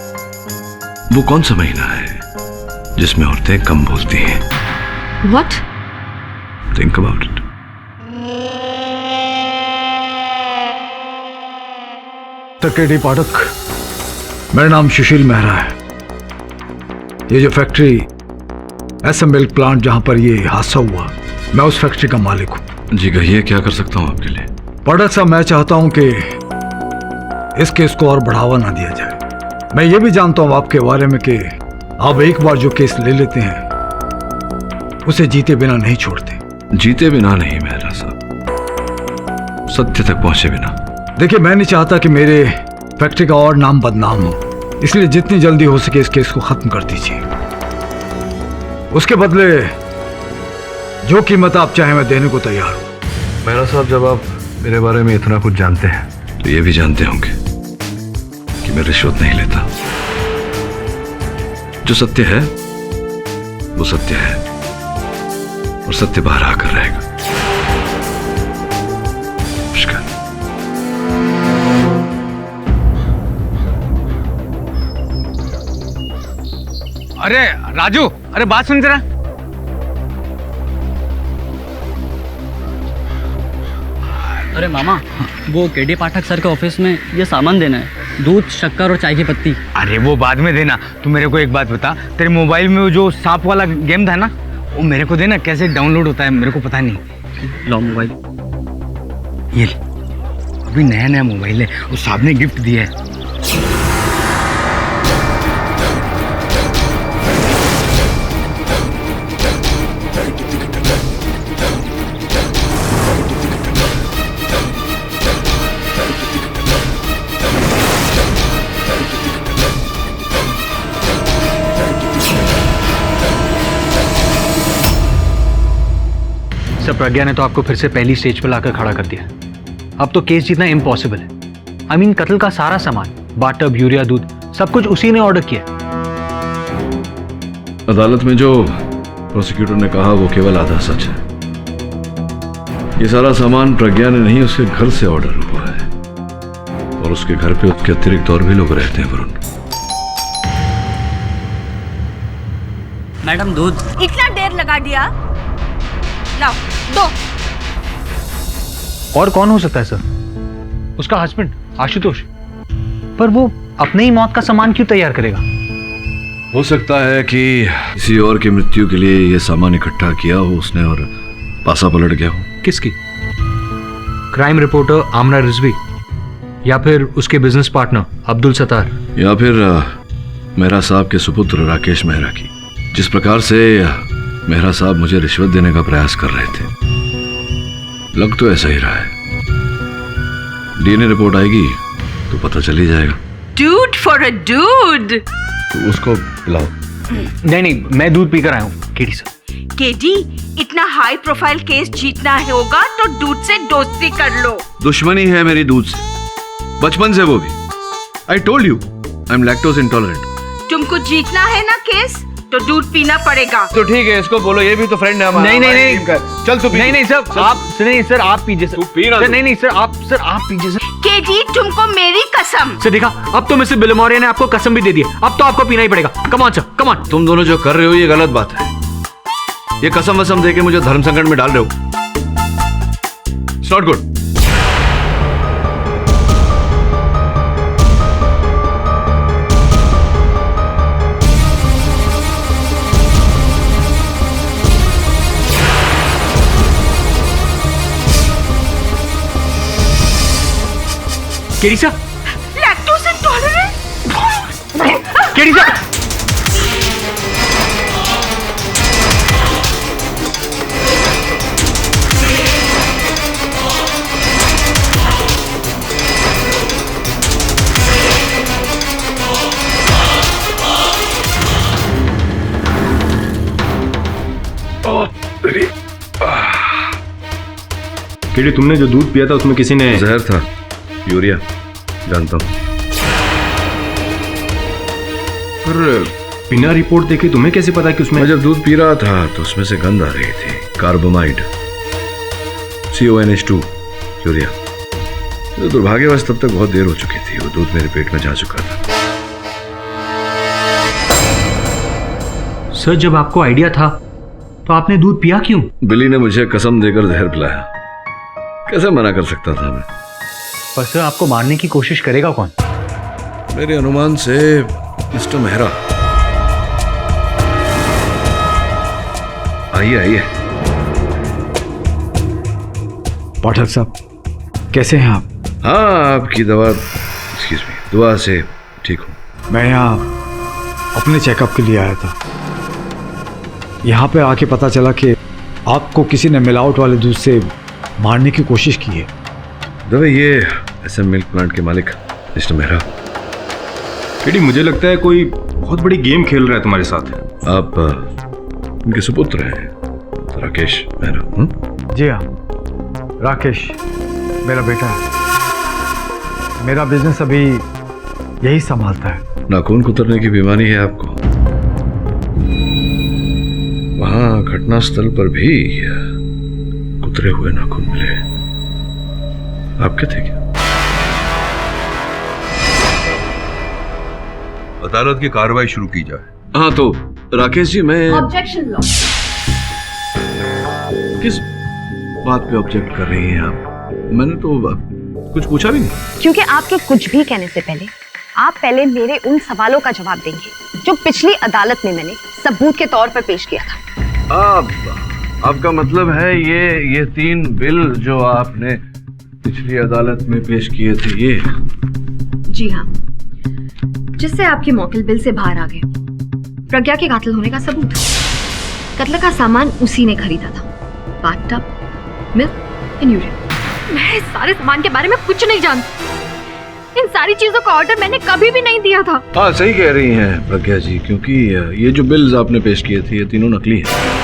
वो कौन सा महीना है जिसमें औरतें कम बोलती हैं? What? Think about it. KD. Pathak, मेरा नाम सुशील मेहरा है। ये जो फैक्ट्री SM मिल्क प्लांट जहां पर ये हादसा हुआ, मैं उस फैक्ट्री का मालिक हूं। जी कहिए, क्या कर सकता हूं आपके लिए? पाठक साहब, मैं चाहता हूं कि इस केस को और बढ़ावा ना दिया जाए। मैं ये भी जानता हूं आपके बारे में कि आप एक बार जो केस ले लेते हैं उसे जीते बिना नहीं छोड़ते। जीते बिना नहीं मेहरा साहब, सत्य तक पहुंचे बिना। देखिए, मैं नहीं चाहता कि मेरे फैक्ट्री का और नाम बदनाम हो, इसलिए जितनी जल्दी हो सके इस केस को खत्म कर दीजिए। उसके बदले जो कीमत आप चाहें मैं देने को तैयार हूं। मेहरा साहब, जब आप मेरे बारे में इतना कुछ जानते हैं तो ये भी जानते होंगे कि मैं रिश्वत नहीं लेता। जो सत्य है वो सत्य है और सत्य बाहर आकर रहेगा। अरे राजू, अरे बात सुन जरा। अरे मामा, वो के.डी. पाठक सर के ऑफिस में ये सामान देना है, दूध, शक्कर और चाय की पत्ती। अरे वो बाद में देना। तू मेरे को एक बात बता, तेरे मोबाइल में वो जो सांप वाला गेम था ना, वो मेरे को देना। कैसे डाउनलोड होता है मेरे को पता नहीं। लो मोबाइल। ये अभी नया नया मोबाइल है, वो साहब ने गिफ्ट दिया है। सर, प्रज्ञा ने तो आपको फिर से पहली स्टेज पर लाकर खड़ा कर दिया। अब तो केस जीतना इम्पॉसिबल है। आई मीन, कत्ल का सारा सामान, बाटअप, यूरिया, दूध, सब कुछ उसी ने ऑर्डर किया। अदालत में जो प्रोसिक्यूटर ने कहा वो केवल आधा सच है। ये सारा सामान प्रज्ञा ने नहीं, उसके घर से ऑर्डर हुआ है और उसके घर पे उसके अतिरिक्त और भी लोग रहते हैं। वरुण, मैडम दूध। इतना देर लगा दिया, लाओ दो। और कौन हो सकता है सर? उसका हस्बैंड आशुतोष। पर वो अपने ही मौत का सामान क्यों तैयार करेगा? हो सकता है कि किसी और की मृत्यु के लिए ये सामान इकट्ठा किया हो उसने और पासा पलट गया हो। किसकी? क्राइम रिपोर्टर आमना रिजवी, या फिर उसके बिजनेस पार्टनर अब्दुल सत्तार, या फिर मेहरा साहब के सुपुत्र राकेश मेहरा की। जिस प्रकार से मेहरा साहब मुझे रिश्वत देने का प्रयास कर रहे थे, लग तो ऐसा ही रहा है। डीएनए रिपोर्ट आएगी तो पता चल ही जाएगा। Dude for a dude। तो उसको पिलाओ। नहीं, मैं दूध पीकर आया हूँ केडी सर। केडी, इतना हाई प्रोफाइल केस जीतना होगा तो दूध से दोस्ती कर लो। दुश्मनी है मेरी दूध से, बचपन से वो भी। I told you I am lactose intolerant. तुमको जीतना है ना केस, तो दूध पीना पड़ेगा। तो ठीक है, इसको बोलो, ये भी तो फ्रेंड है हमारा। नहीं, चल तू पी। नहीं सर, आप नहीं सर, आप पीजिए सर। तू पी ना। नहीं सर, आप पीजिए सर। केडी, तुमको मेरी कसम। सर देखा, अब तो मिस्टर बिलमोरिया ने आपको कसम भी दे दी। अब तो आपको पीना ही पड़ेगा। Come on sir, come on. तुम दोनों जो कर रहे हो ये गलत बात है। ये कसम वसम देके मुझे धर्म संकट में डाल रहे हो। It's not good. केडी सा लैक्टोज इंटॉलरेंट। केडी सा केडी, तुमने जो दूध पिया था उसमें किसी ने जहर था, यूरिया, जानता हूँ। पर बिना रिपोर्ट देखे तुम्हें कैसे पता कि उसमें? मैं जब दूध पी रहा था तो उसमें से गंध आ रही थी, कार्बोमाइड, CONH2, यूरिया। तो दुर्भाग्यवश तब तक बहुत देर हो चुकी थी, वो दूध मेरे पेट में जा चुका था। सर, जब आपको आइडिया था तो आपने दूध पिया क्यों? बिली ने मुझे कसम देकर जहर पिलाया, कैसे मना कर सकता था मैं? पर सर, आपको मारने की कोशिश करेगा कौन? मेरे अनुमान से मिस्टर मेहरा। आइए आइए। पाठक साहब, कैसे हैं आप? हाँ, आपकी दुआ से ठीक हूँ। मैं यहाँ अपने चेकअप के लिए आया था। यहाँ पे आके पता चला कि आपको किसी ने मिलावट वाले दूध से मारने की कोशिश की है। दबे, ये SM मिल्क प्लांट के मालिक मिस्टर मेहरा। केडी, मुझे लगता है कोई बहुत बड़ी गेम खेल रहा है तुम्हारे साथ। आप उनके सुपुत्र हैं, राकेश मेहरा। जी हाँ, राकेश मेरा बेटा है। मेरा बिजनेस अभी यही संभालता है। नाखून कुतरने की बीमारी है आपको। वहां घटनास्थल पर भी कुतरे हुए नाखून मिले। आपके थे क्या? अदालत की कार्रवाई शुरू की जाए। हाँ, तो राकेश जी, मैं ऑब्जेक्शन लो। किस बात पे ऑब्जेक्ट कर रही हैं आप? मैंने तो कुछ पूछा भी नहीं। क्योंकि आपके कुछ भी कहने से पहले आप पहले मेरे उन सवालों का जवाब देंगे जो पिछली अदालत में मैंने सबूत के तौर पर पेश किया था। आपका मतलब है ये 3 बिल जो आपने पिछली अदालत में पेश किए थे, ये? जी हाँ, जिससे आपके मौकिल बिल से बाहर आ गए। प्रज्ञा के कातिल होने का सबूत। कत्ल का सामान उसी ने खरीदा था, बाथटब, मिल्क एंड यूरिया। मैं इस सारे सामान के बारे में कुछ नहीं जानती। इन सारी चीजों का ऑर्डर मैंने कभी भी नहीं दिया था। हाँ, सही कह रही हैं प्रज्ञा जी, क्योंकि ये जो बिल्स आपने पेश किए थे ये तीनों नकली हैं।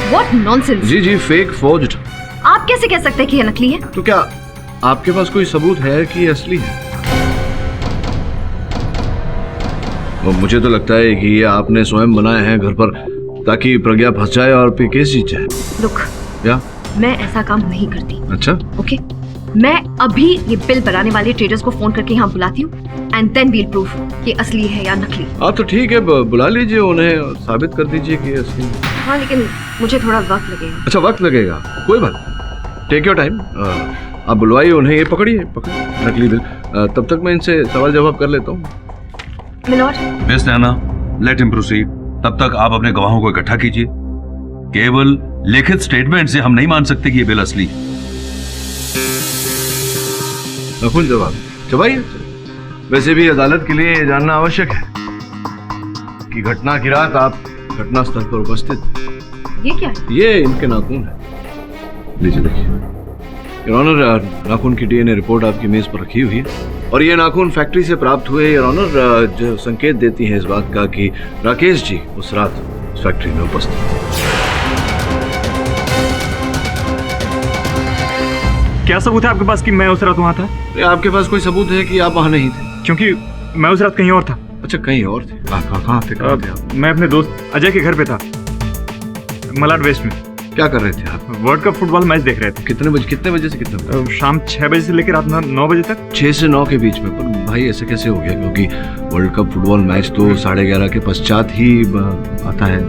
What nonsense! जी, फेक, फोर्ज्ड। आप कैसे कह सकते हैं कि ये नकली है? तो क्या आपके पास कोई सबूत है कि ये असली है? और मुझे तो लगता है कि ये आपने स्वयं बनाए हैं घर पर, ताकि प्रज्ञा फंस जाए और फिर केस जीत जाए। Look, क्या? मैं ऐसा काम नहीं करती। अच्छा, ओके, मैं अभी ये बिल बनाने वाले ट्रेडर्स को फोन करके यहाँ बुलाती हूँ एंड देन वील प्रूफ कि असली है या नकली। हाँ, तो ठीक है, बुला लीजिए उन्हें और साबित कर दीजिए कि असली है। हाँ, लेकिन मुझे थोड़ा वक्त लगेगा। अच्छा, वक्त लगेगा, कोई बात, टेक योर टाइम। आप बुलवाइए उन्हें, ये पकड़िए नकली बिल। तब तक मैं इनसे सवाल जवाब कर लेता हूँ। मिलॉर्ड। मिस नैना, लेट हिम प्रोसीड। तब तक आप अपने गवाहों को इकट्ठा कीजिए। केवल लिखित स्टेटमेंट से हम नहीं मान सकते कि ये बिल असली है। नकुल, जवाब चबाइए। वैसे भी अदालत के लिए ये जानना आवश्यक है कि घटना की रात आप घटनास्थल पर उपस्थित। ये क्या है? ये इनके नाखून है। लीजिए देखिए। योर ऑनर, नाखून की DNA रिपोर्ट आपकी मेज पर रखी हुई है और ये नाखून फैक्ट्री से प्राप्त हुए, योर ऑनर, जो संकेत देती है इस बात का कि राकेश जी उस रात उस फैक्ट्री में उपस्थित थे। क्या सबूत है आपके पास कि मैं उस रात वहाँ था? आपके पास कोई सबूत है कि आप वहाँ नहीं थे? क्योंकि मैं उस रात कहीं और था। अच्छा, कहीं और थे? कहाँ थे? मैं अपने दोस्त अजय के घर पे था, मलाड वेस्ट में। क्या कर रहे थे आप? वर्ल्ड कप फुटबॉल मैच देख रहे थे। कितने बजे से कितने बजे? शाम 6 बजे से लेकर रात 9 बजे तक। 6 से 9 के बीच में? पर भाई ऐसे कैसे हो गया? क्योंकि वर्ल्ड कप फुटबॉल मैच तो 11:30 के पश्चात ही आता है।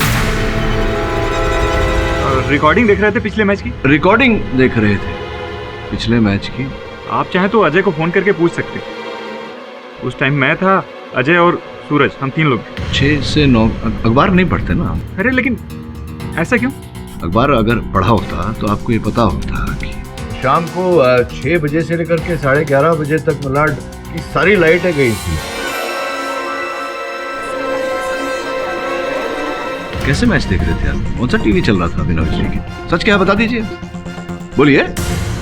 रिकॉर्डिंग देख रहे थे पिछले मैच की? रिकॉर्डिंग देख रहे थे पिछले मैच की? आप चाहें तो अजय को फोन करके पूछ सकते। उस टाइम मैं था, अजय और सूरज, हम 3 लोग। 6 से 9 अखबार नहीं पढ़ते ना हम? अरे लेकिन ऐसा क्यों? अखबार अगर पढ़ा होता तो आपको ये पता होता कि शाम को 6 बजे से लेकर के 11:30 बजे तक मलाड की सारी लाइटें गई थी। कैसे मैच देख रहे थे आप? कौन सा टीवी चल रहा था बिना बिजली के? सच क्या बता दीजिए, बोलिए।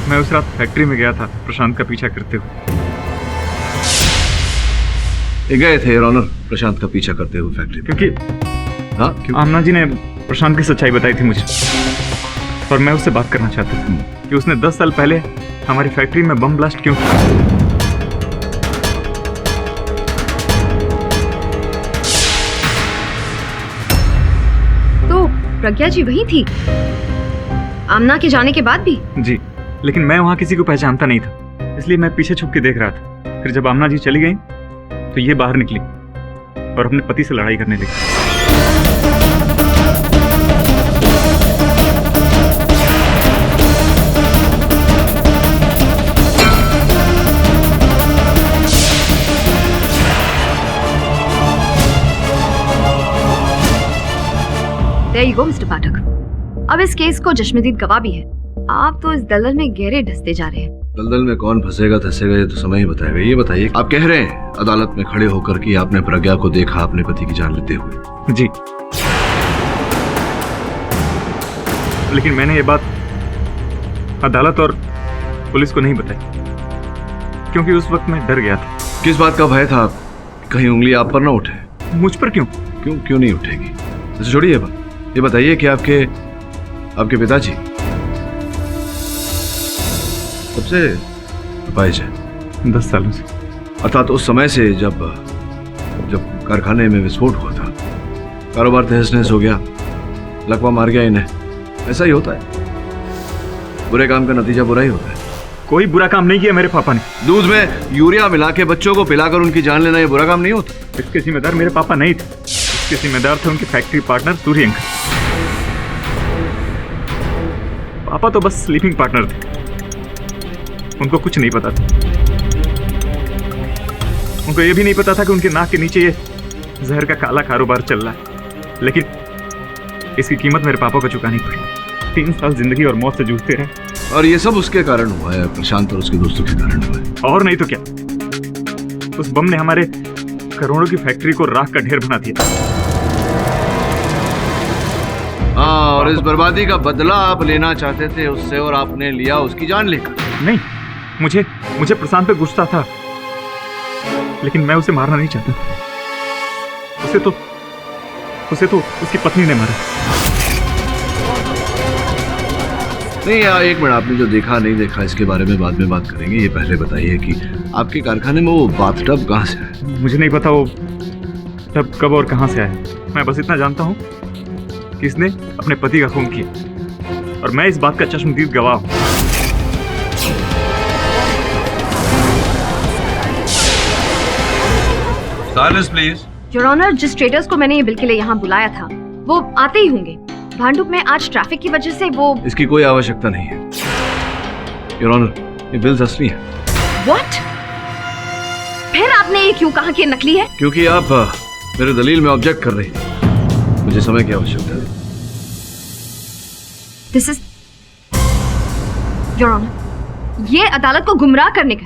मैं उस रात फैक्ट्री में गया था प्रशांत का पीछा करते हुए। ये गए थे योर ऑनर प्रशांत का पीछा करते हुए फैक्ट्री में। क्योंकि हाँ, क्यों? आमना जी ने प्रशांत की सच्चाई बताई थी मुझे, और मैं उससे बात करना चाहता था कि उसने 10 साल पहले हमारी फैक्ट्री में बम ब्लास्ट क्यों किया। तो प्रज्ञा जी वही थी आमना के जाने के बाद भी? जी, लेकिन मैं वहां किसी को पहचानता नहीं था, इसलिए मैं पीछे छुप के देख रहा था। फिर जब आमना जी चली गई तो ये बाहर निकली और अपने पति से लड़ाई करने लगी। There you go, Mr. पाठक। अब इस केस को जश्मदीद गवाह भी है। आप तो इस दलदल में गहरे ढसते जा रहे हैं। दलदल में कौन फंसेगा धसेगा ये तो समय ही बताएगा। ये बताइए, आप कह रहे हैं अदालत में खड़े होकर कि आपने प्रज्ञा को देखा अपने पति की जान लेते हुए? जी, लेकिन मैंने ये बात अदालत और पुलिस को नहीं बताई, क्योंकि उस वक्त मैं डर गया था। किस बात का भय था? कहीं उंगली आप पर ना उठे? मुझ पर क्यों? क्यों नहीं उठेगी? तो छोड़िए बात, ये बताइए कि आपके पिताजी कब से अपाहिज है? 10 सालों से। अर्थात उस समय से जब कारखाने में विस्फोट हुआ था, कारोबार तहस नहस हो गया, लकवा मार गया इन्हें। ऐसा ही होता है, बुरे काम का नतीजा बुरा ही होता है। कोई बुरा काम नहीं किया मेरे पापा ने। दूध में यूरिया मिला के बच्चों को पिलाकर उनकी जान लेना ये बुरा काम नहीं होता। इसके जिम्मेदार मेरे पापा नहीं थे, इसके जिम्मेदार थे उनके फैक्ट्री पार्टनर सूर्य अंकल। पापा तो बस स्लीपिंग पार्टनर थे, उनको कुछ नहीं पता था। उनको ये भी नहीं पता था कि उनके नाक के नीचे ये जहर का काला कारोबार चल रहा है। लेकिन इसकी कीमत मेरे पापा को चुकानी पड़ी। 3 साल जिंदगी और मौत से जूझते रहे, और ये सब उसके कारण हुआ है, प्रशांत और उसके दोस्तों के कारण हुआ है। और नहीं तो क्या, उस बम ने हमारे करोड़ों की फैक्ट्री को राख का ढेर बना दिया। हाँ, और इस बर्बादी का बदला आप लेना चाहते थे उससे, और आपने लिया उसकी जान लेकर। नहीं, मुझे प्रशांत पे गुस्सा था, लेकिन मैं उसे मारना नहीं चाहता था। उसे तो उसकी पत्नी ने मारा। नहीं यार, एक मिनट, आपने जो देखा नहीं देखा इसके बारे में बाद में बात करेंगे। ये पहले बताइए कि आपके कारखाने में वो बाथटब कहाँ से आया? मुझे नहीं पता वो टब कब और कहाँ से आया। मैं बस इतना जानता हूँ कि इसने अपने पति का खून किया, और मैं इस बात का चश्मदीद गवाह हूँ। Silence please. योर ऑनर, जिस ट्रेडर्स को मैंने ये बिल के लिए यहाँ बुलाया था वो आते ही होंगे। भांडुप में आज ट्रैफिक की वजह से वो। इसकी कोई आवश्यकता नहीं है योर ऑनर, ये बिल्स असली है। व्हाट? फिर आपने ये क्यों कहा कि ये नकली है? क्योंकि आप मेरे दलील में ऑब्जेक्ट कर रही थी। मुझे समय की आवश्यकता है। दिस इज योर ऑनर, ये अदालत को गुमराह करने का।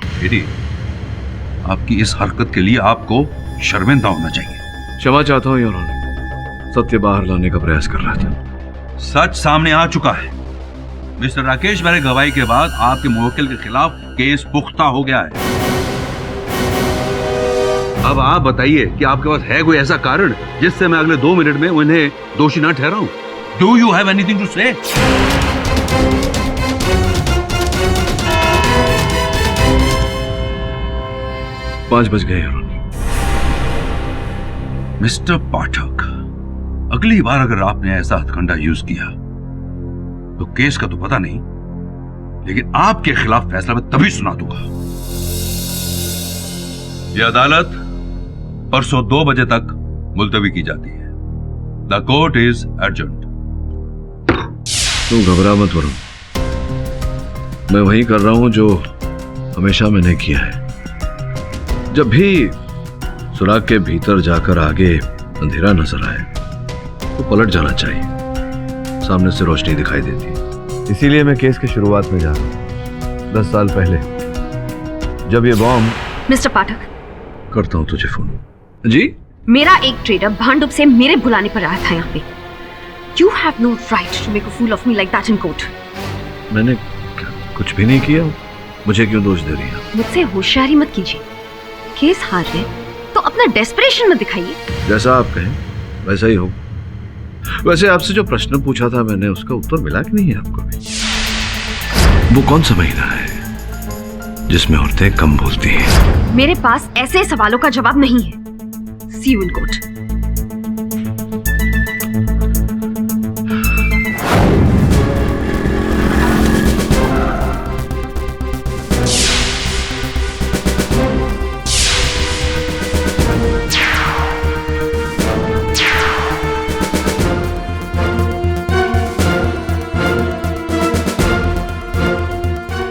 आपकी इस हरकत के लिए आपको शर्मिंदा होना चाहिए। क्षमा चाहता हूँ योर ऑनर, सत्य बाहर लाने का प्रयास कर रहा था। सच सामने आ चुका है। मिस्टर राकेश मेरे गवाही के बाद आपके मुवक्किल के खिलाफ केस पुख्ता हो गया है। अब आप बताइए कि आपके पास है कोई ऐसा कारण जिससे मैं अगले 2 मिनट में उन्हें दोषी न ठहराऊं? Do you have anything to say? पांच बज गए योर ऑनर। मिस्टर पाठक, अगली बार अगर आपने ऐसा हथकंडा यूज किया तो केस का तो पता नहीं, लेकिन आपके खिलाफ फैसला मैं तभी सुना दूंगा। यह अदालत परसों 2 बजे तक मुलतवी की जाती है। The court is urgent. तू घबरा मत वरुण, मैं वही कर रहा हूं जो हमेशा मैंने किया है। जब भी सुराग के भीतर जाकर आगे अंधेरा नजर आए तो पलट जाना चाहिए, सामने से रोशनी दिखाई देती। इसीलिए मैं केस की शुरुआत में जा रहा हूं। 10 साल पहले जब ये बॉम्ब। मिस्टर पाठक, करता हूं तुझे फोन। जी? मेरा एक ट्रेडर भांडुप से मेरे बुलाने पर आया था यहाँ पे। You have no right to make a fool of me like that in court. मैंने कुछ भी नहीं किया, मुझे क्यों दोष दे रही है? मुझसे होशियारी मत कीजिए। केस हार रहे तो अपना डेस्परेशन मत दिखाइए। जैसा आप कहें वैसा ही हो। वैसे आपसे जो प्रश्न पूछा था मैंने, उसका उत्तर मिला कि नहीं है आपको भी? वो कौन सा महीना है जिसमें औरतें कम बोलती हैं? मेरे पास ऐसे सवालों का जवाब नहीं है। See you in court.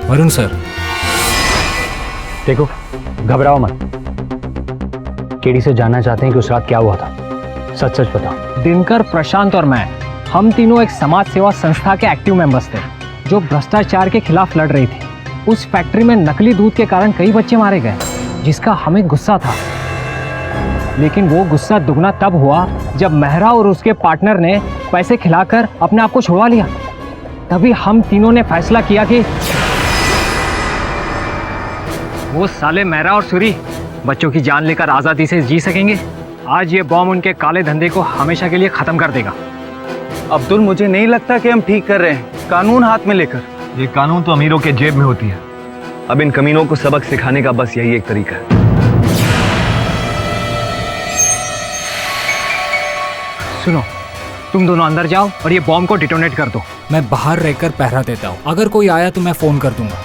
Varun sir, देखो घबराओ मत। केडी से जानना चाहते हैं कि उस रात क्या हुआ था। सच सच बताओ। दिनकर, प्रशांत और मैं, हम तीनों एक समाज सेवा संस्था के एक्टिव मेंबर्स थे जो भ्रष्टाचार के खिलाफ लड़ रही थी। उस फैक्ट्री में नकली दूध के कारण कई बच्चे मारे गए, जिसका हमें गुस्सा था। लेकिन वो गुस्सा दुगना तब हुआ जब मेहरा और उसके पार्टनर ने पैसे खिलाकर अपने आप को छुड़वा लिया। तभी हम तीनों ने फैसला किया कि वो साले मेहरा और सूरी बच्चों की जान लेकर आजादी से जी सकेंगे। आज ये बॉम्ब उनके काले धंधे को हमेशा के लिए खत्म कर देगा। अब्दुल, मुझे नहीं लगता कि हम ठीक कर रहे हैं कानून हाथ में लेकर। ये कानून तो अमीरों के जेब में होती है। अब इन कमीनों को सबक सिखाने का बस यही एक तरीका है। सुनो, तुम दोनों अंदर जाओ और ये बॉम्ब को डिटोनेट कर दो। मैं बाहर रहकर पहरा देता हूँ। अगर कोई आया तो मैं फोन कर दूंगा।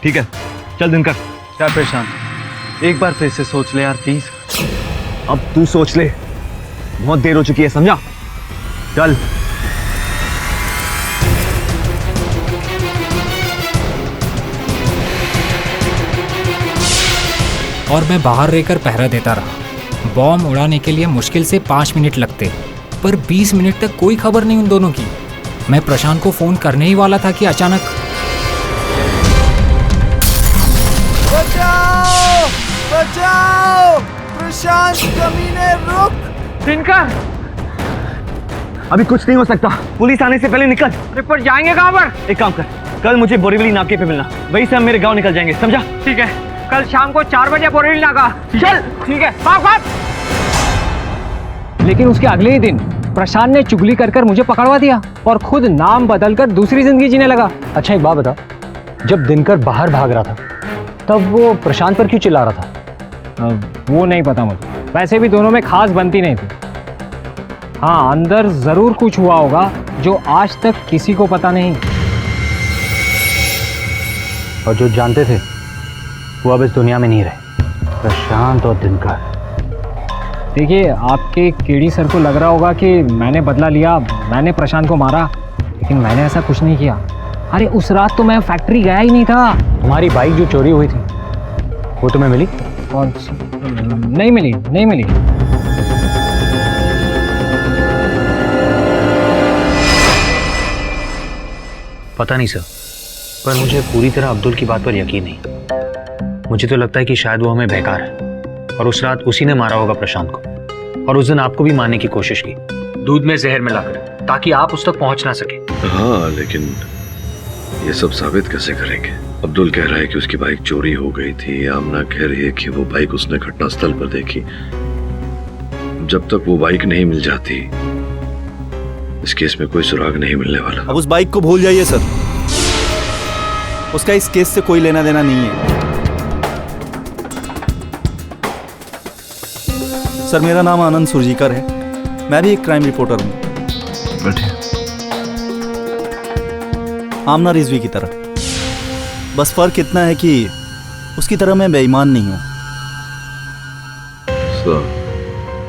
ठीक है, चल दिनकर। क्या परेशान, एक बार फिर से सोच ले यार प्लीज। अब तू सोच ले, बहुत देर हो चुकी है, समझा? चल। और मैं बाहर रहकर पहरा देता रहा। बॉम्ब उड़ाने के लिए मुश्किल से 5 मिनट लगते, पर 20 मिनट तक कोई खबर नहीं उन दोनों की। मैं प्रशांत को फोन करने ही वाला था कि अचानक बचाओ! बचाओ! प्रशांत कमीने, रुक! दिनकर, अभी कुछ नहीं हो सकता, पुलिस आने से पहले निकल। पर जाएंगे कहाँ पर? एक काम कर, कल मुझे बोरीवली नाके पे मिलना, वहीं से हम मेरे गांव निकल जाएंगे, समझा? ठीक है, कल शाम को 4 बजे बोरीवली नाका। चल, ठीक है, भाग भाग। लेकिन उसके अगले ही दिन प्रशांत ने चुगली कर मुझे पकड़वा दिया और खुद नाम बदलकर दूसरी जिंदगी जीने लगा। अच्छा एक बात बता, जब दिनकर बाहर भाग रहा था तब वो प्रशांत पर क्यों चिल्ला रहा था? वो नहीं पता मुझे, वैसे भी दोनों में खास बनती नहीं थी। हाँ, अंदर जरूर कुछ हुआ होगा जो आज तक किसी को पता नहीं। और जो जानते थे वो अब इस दुनिया में नहीं रहे, प्रशांत और दिनकर। देखिए, आपके केडी सर को लग रहा होगा कि मैंने बदला लिया, मैंने प्रशांत को मारा, लेकिन मैंने ऐसा कुछ नहीं किया। अरे उस रात तो मैं फैक्ट्री गया ही नहीं था। तुम्हारी बाइक जो चोरी हुई थी वो तुम्हें मिली? कौन सी? नहीं मिली, नहीं मिली। पता नहीं सर, पर मुझे पूरी तरह अब्दुल की बात पर यकीन नहीं। मुझे तो लगता है कि शायद वो हमें बेकार है और उस रात उसी ने मारा होगा प्रशांत को, और उस दिन आपको भी मारने की कोशिश की, दूध में जहर मिलाकर, ताकि आप उस तक पहुंच ना सके। हाँ, लेकिन ये सब साबित कैसे करेंगे? अब्दुल कह रहा है कि उसकी बाइक चोरी हो गई थी, आमना कह रही है कि वो बाइक उसने घटनास्थल पर देखी। जब तक वो बाइक नहीं मिल जाती इस केस में कोई सुराग नहीं मिलने वाला। अब उस बाइक को भूल जाइए सर, उसका इस केस से कोई लेना देना नहीं है। सर, मेरा नाम आनंद सुरजीकर है, मैं भी एक क्राइम रिपोर्टर हूँ। आमना रिजवी की तरह, बस फर्क इतना है कि उसकी तरह मैं बेईमान नहीं हूँ।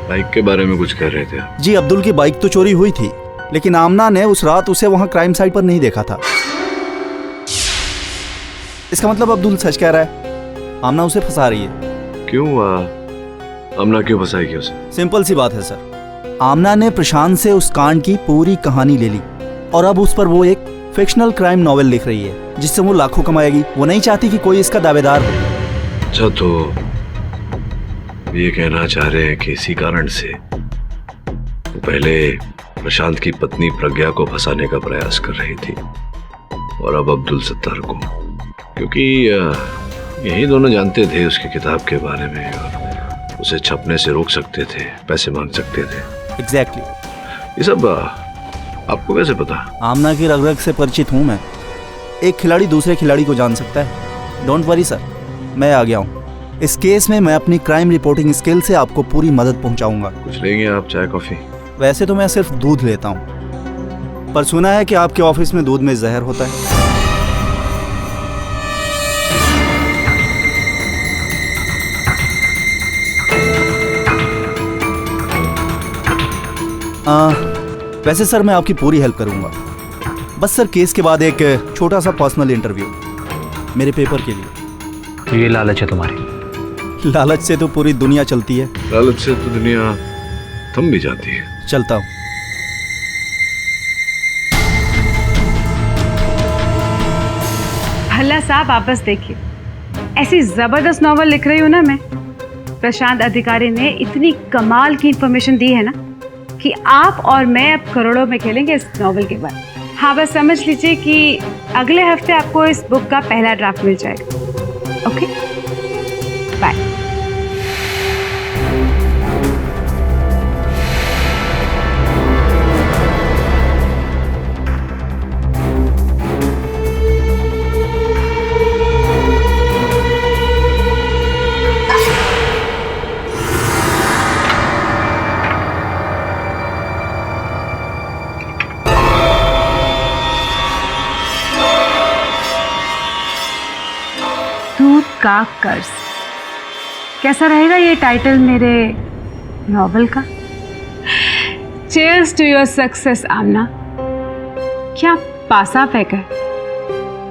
बाइक के बारे में कुछ कह रहे थे? जी, अब्दुल की बाइक तो चोरी हुई थी, लेकिन आमना ने उस रात उसे वहां क्राइम साइट पर नहीं देखा था। इसका मतलब अब्दुल सच कह रहा है, आमना उसे फंसा रही है। क्यों? आमना क्यों फंसाएगी उसे? सिंपल सी बात है सर, आमना ने प्रशांत से उस कांड की पूरी कहानी ले ली और अब उस पर वो एक फिक्शनल क्राइम नॉवेल लिख रही है जिससे वो लाखों कमाएगी। वो नहीं चाहती कि कोई इसका दावेदार हो। अच्छा, तो ये कहना चाह रहे हैं कि इसी कारण से वो पहले प्रशांत की पत्नी प्रज्ञा को फंसाने का प्रयास कर रही थी और अब अब्दुल सत्तार को, क्योंकि यही दोनों जानते थे उसकी किताब के बारे में और उसे छपने से रोक सकते थे, पैसे मांग सकते थे। एग्जैक्टली। ये सब आपको कैसे पता? आमना की रग रग से परिचित हूँ मैं। एक खिलाड़ी दूसरे खिलाड़ी को जान सकता है। डोंट वरी सर, मैं आ गया हूँ। इस केस में मैं अपनी क्राइम रिपोर्टिंग स्किल से आपको पूरी मदद पहुँचाऊंगा। कुछ लेंगे आप, चाय कॉफी? वैसे तो मैं सिर्फ दूध लेता हूँ, पर सुना है कि आपके ऑफिस में दूध में जहर होता है। वैसे सर मैं आपकी पूरी हेल्प करूंगा। बस सर केस के बाद एक छोटा सा पर्सनल इंटरव्यू मेरे पेपर के लिए। तो ये लालच है तुम्हारी? लालच से तो पूरी दुनिया चलती है। लालच से तो दुनिया थम भी जाती है। चलता हूँ। भला साहब आप बस देखिए, ऐसी जबरदस्त नॉवल लिख रही हूँ ना मैं। प्रशांत अधिकारी ने इतनी कमाल की इंफॉर्मेशन दी है ना कि आप और मैं अब करोड़ों में खेलेंगे इस नॉवल के बाद। हाँ बस समझ लीजिए कि अगले हफ्ते आपको इस बुक का पहला ड्राफ्ट मिल जाएगा। Okay bye. दूध का कर्ज, कैसा रहेगा ये टाइटल मेरे नॉवल का? चीयर्स टू योर सक्सेस आमना। क्या पासा फेंका है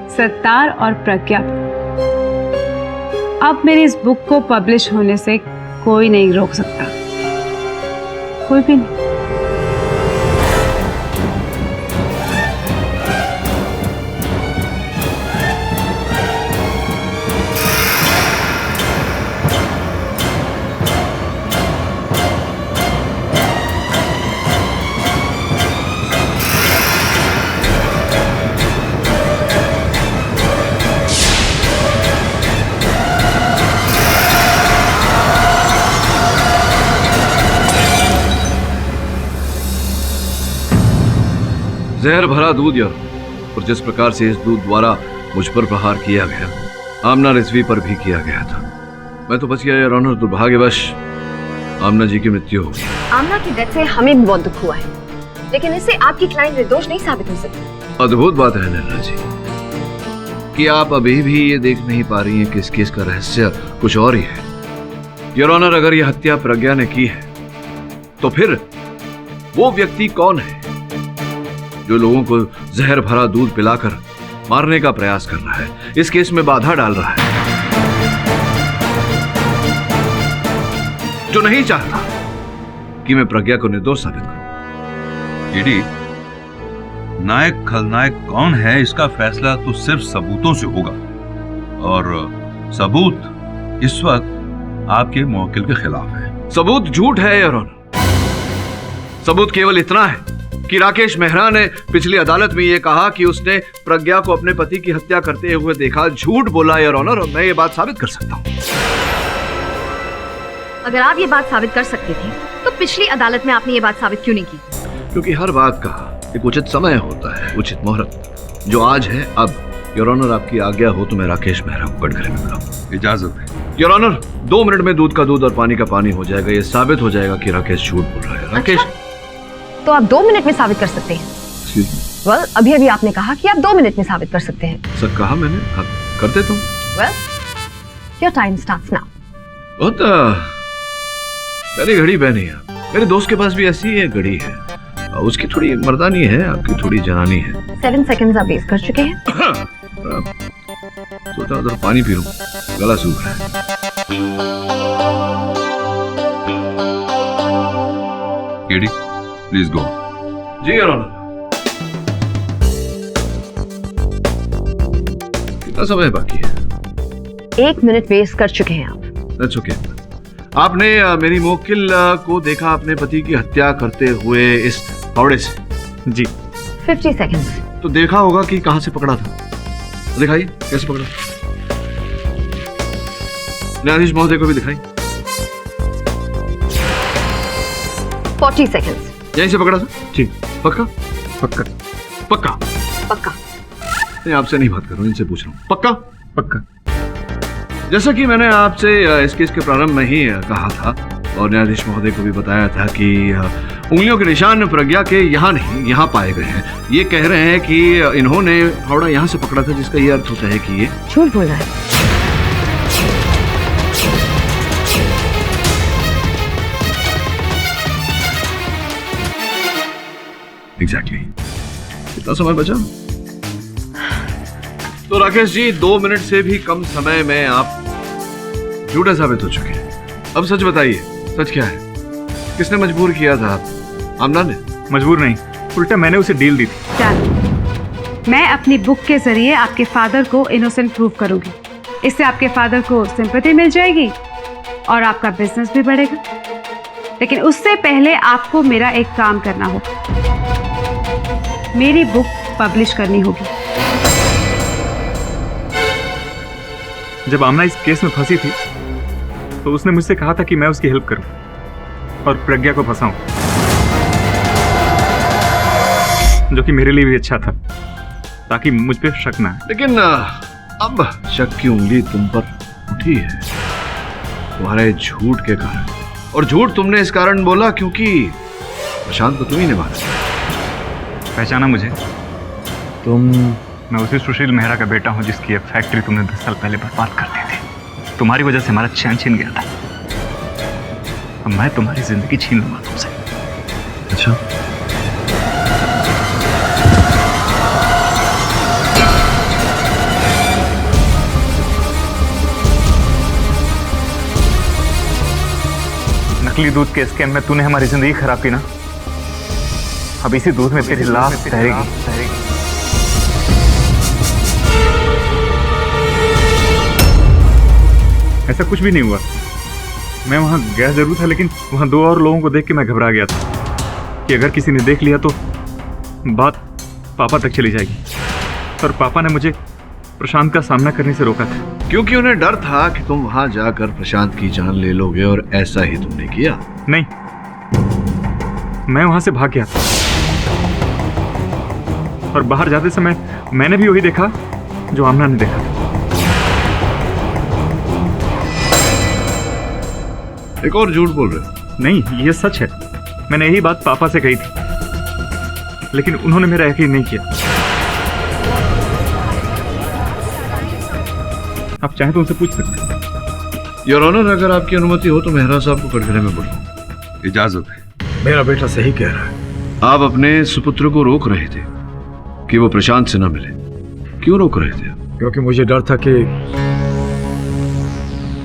सत्तार और प्रज्ञा। अब मेरी इस बुक को पब्लिश होने से कोई नहीं रोक सकता, कोई भी नहीं। जहर भरा दूध यार, और जिस प्रकार से इस दूध द्वारा मुझ पर प्रहार किया गया, आमना रिजवी पर भी किया गया था। मैं तो बच गया यार ऑनर। दुर्भाग्यवश आमना जी की मृत्यु हो गई। आमना की डेथ से हमें भी बहुत दुख हुआ है, लेकिन इससे आपकी क्लाइंट निर्दोष नहीं साबित हो सकती। अद्भुत बात है निर्मला जी कि आप अभी भी ये देख नहीं पा रही हैं कि इस केस का रहस्य कुछ और ही है। योर ऑनर, अगर यह हत्या प्रज्ञा ने की है तो फिर वो व्यक्ति कौन है जो लोगों को जहर भरा दूध पिलाकर मारने का प्रयास कर रहा है, इस केस में बाधा डाल रहा है, जो नहीं चाहता कि मैं प्रज्ञा को निर्दोष साबित करूं? ईडी, नायक खलनायक कौन है इसका फैसला तो सिर्फ सबूतों से होगा, और सबूत इस वक्त आपके मुवक्किल के खिलाफ है। सबूत झूठ है योर ऑनर। सबूत केवल इतना है कि राकेश मेहरा ने पिछली अदालत में यह कहा कि उसने प्रज्ञा को अपने पति की हत्या करते हुए देखा। झूठ बोला योर ऑनर, और मैं ये बात साबित कर सकता हूं। अगर आप ये बात साबित कर सकते थे तो पिछली अदालत में आपने ये बात साबित क्यों नहीं की? क्योंकि हर बात का एक उचित समय होता है, उचित मुहूर्त, जो आज है अब। योर ऑनर, आपकी आज्ञा हो तो मैं राकेश मेहरा को कटघरे में बुलाऊं। इजाजत है योर ऑनर। 2 मिनट में दूध का दूध और पानी का पानी हो जाएगा। ये साबित हो जाएगा कि राकेश झूठ बोल रहा है। राकेश, तो आप 2 मिनट में साबित कर सकते हैं? वेल, अभी अभी आपने कहा कि आप 2 मिनट में साबित कर सकते हैं। सर कहा मैंने, हाँ, कर देता हूँ। Well, your time starts now. बहुत प्यारी घड़ी पहनी है। मेरे दोस्त के पास भी ऐसी ही एक घड़ी है, उसकी थोड़ी मर्दानी है, आपकी थोड़ी जनानी है। 7 सेकंड्स आप वेस्ट कर चुके हैं। सोचा उधर पानी पी लूं, गला सूख रहा है। ED, please go. जी योर ऑनर। कितना समय बाकी है? 1 मिनट वेस्ट कर चुके हैं आप। That's okay. आपने मेरी मोकिल को देखा अपने पति की हत्या करते हुए इस फावड़े से? जी। 50 सेकंड्स। तो देखा होगा कि कहां से पकड़ा था। दिखाइए कैसे पकड़ा। न्यायाधीश महोदय को भी दिखाई। 40 सेकंड्स। यहीं से पकड़ा था? जी। पक्का? पक्का। पक्का? पक्का। नहीं, आपसे नहीं बात कर रहा हूं, इनसे पूछ रहा हूं। पक्का? पक्का। जैसा कि मैंने आपसे इस केस के प्रारंभ में ही कहा था और न्यायाधीश महोदय को भी बताया था कि उंगलियों के निशान प्रज्ञा के यहाँ नहीं, यहाँ पाए गए हैं। ये कह रहे हैं कि इन्होंने फावड़ा यहाँ से पकड़ा था, जिसका ये अर्थ होता है कि ये झूठ बोल रहा है। एग्जैक्टली। कितना समय बचा? तो राकेश जी 2 मिनट से भी कम समय में आप झूठे साबित हो चुके हैं। अब सच बताइए, सच क्या है? किसने मजबूर किया था आप? आमना ने? मजबूर नहीं, उल्टा मैंने उसे डील दी थी। मैं अपनी बुक के जरिए आपके फादर को इनोसेंट प्रूव करूंगी। इससे आपके फादर को सिंपैथी मिल जाएगी और आपका बिजनेस भी बढ़ेगा। लेकिन उससे पहले आपको मेरा एक काम करना होगा। मेरी बुक पब्लिश करनी होगी। जब आमना इस केस में फंसी थी तो उसने मुझसे कहा था कि मैं उसकी हेल्प करूं और प्रज्ञा को फंसाऊं, जो कि मेरे लिए भी अच्छा था, ताकि मुझ पे शक ना आए। लेकिन अब शक की उंगली तुम पर उठी है तुम्हारे झूठ के कारण। और झूठ तुमने इस कारण बोला क्योंकि प्रशांत को तुम ही ने मारा। पहचाना मुझे? तुम? मैं उसी सुशील मेहरा का बेटा हूं जिसकी फैक्ट्री तुमने 10 साल पहले बर्बाद कर दी थी। तुम्हारी वजह से हमारा चैन छिन गया था। अब मैं तुम्हारी जिंदगी छीन लूंगा तुमसे। अच्छा, नकली दूध के स्कैम में तूने हमारी जिंदगी खराब की ना, अब इसी दूध में तेरी लाश तैरेगी। ऐसा कुछ भी नहीं हुआ। मैं वहां गया जरूर था, लेकिन वहां 2 और लोगों को देख के मैं घबरा गया था कि अगर किसी ने देख लिया तो बात पापा तक चली जाएगी। और पापा ने मुझे प्रशांत का सामना करने से रोका था, क्योंकि उन्हें डर था कि तुम वहां जाकर प्रशांत की जान ले लोगे, और ऐसा ही तुमने किया। नहीं, मैं वहां से भाग गया था और बाहर जाते समय मैंने भी वही देखा जो आमना ने देखा था। एक और झूठ बोल रहे हो? नहीं, ये सच है। मैंने यही बात पापा से कही थी, लेकिन उन्होंने मेरा यकीन नहीं किया। आप चाहें तो उनसे पूछ सकते हैं। योर ऑनर, अगर आपकी अनुमति हो तो मेहरा साहब को कटघरे में बुलाऊं। इजाजत है। मेरा बेटा सही कह रहा है। आप अपने सुपुत्र को रोक रहे थे कि वो प्रशांत से न मिले। क्यों रोक रहे थे? क्योंकि मुझे डर था कि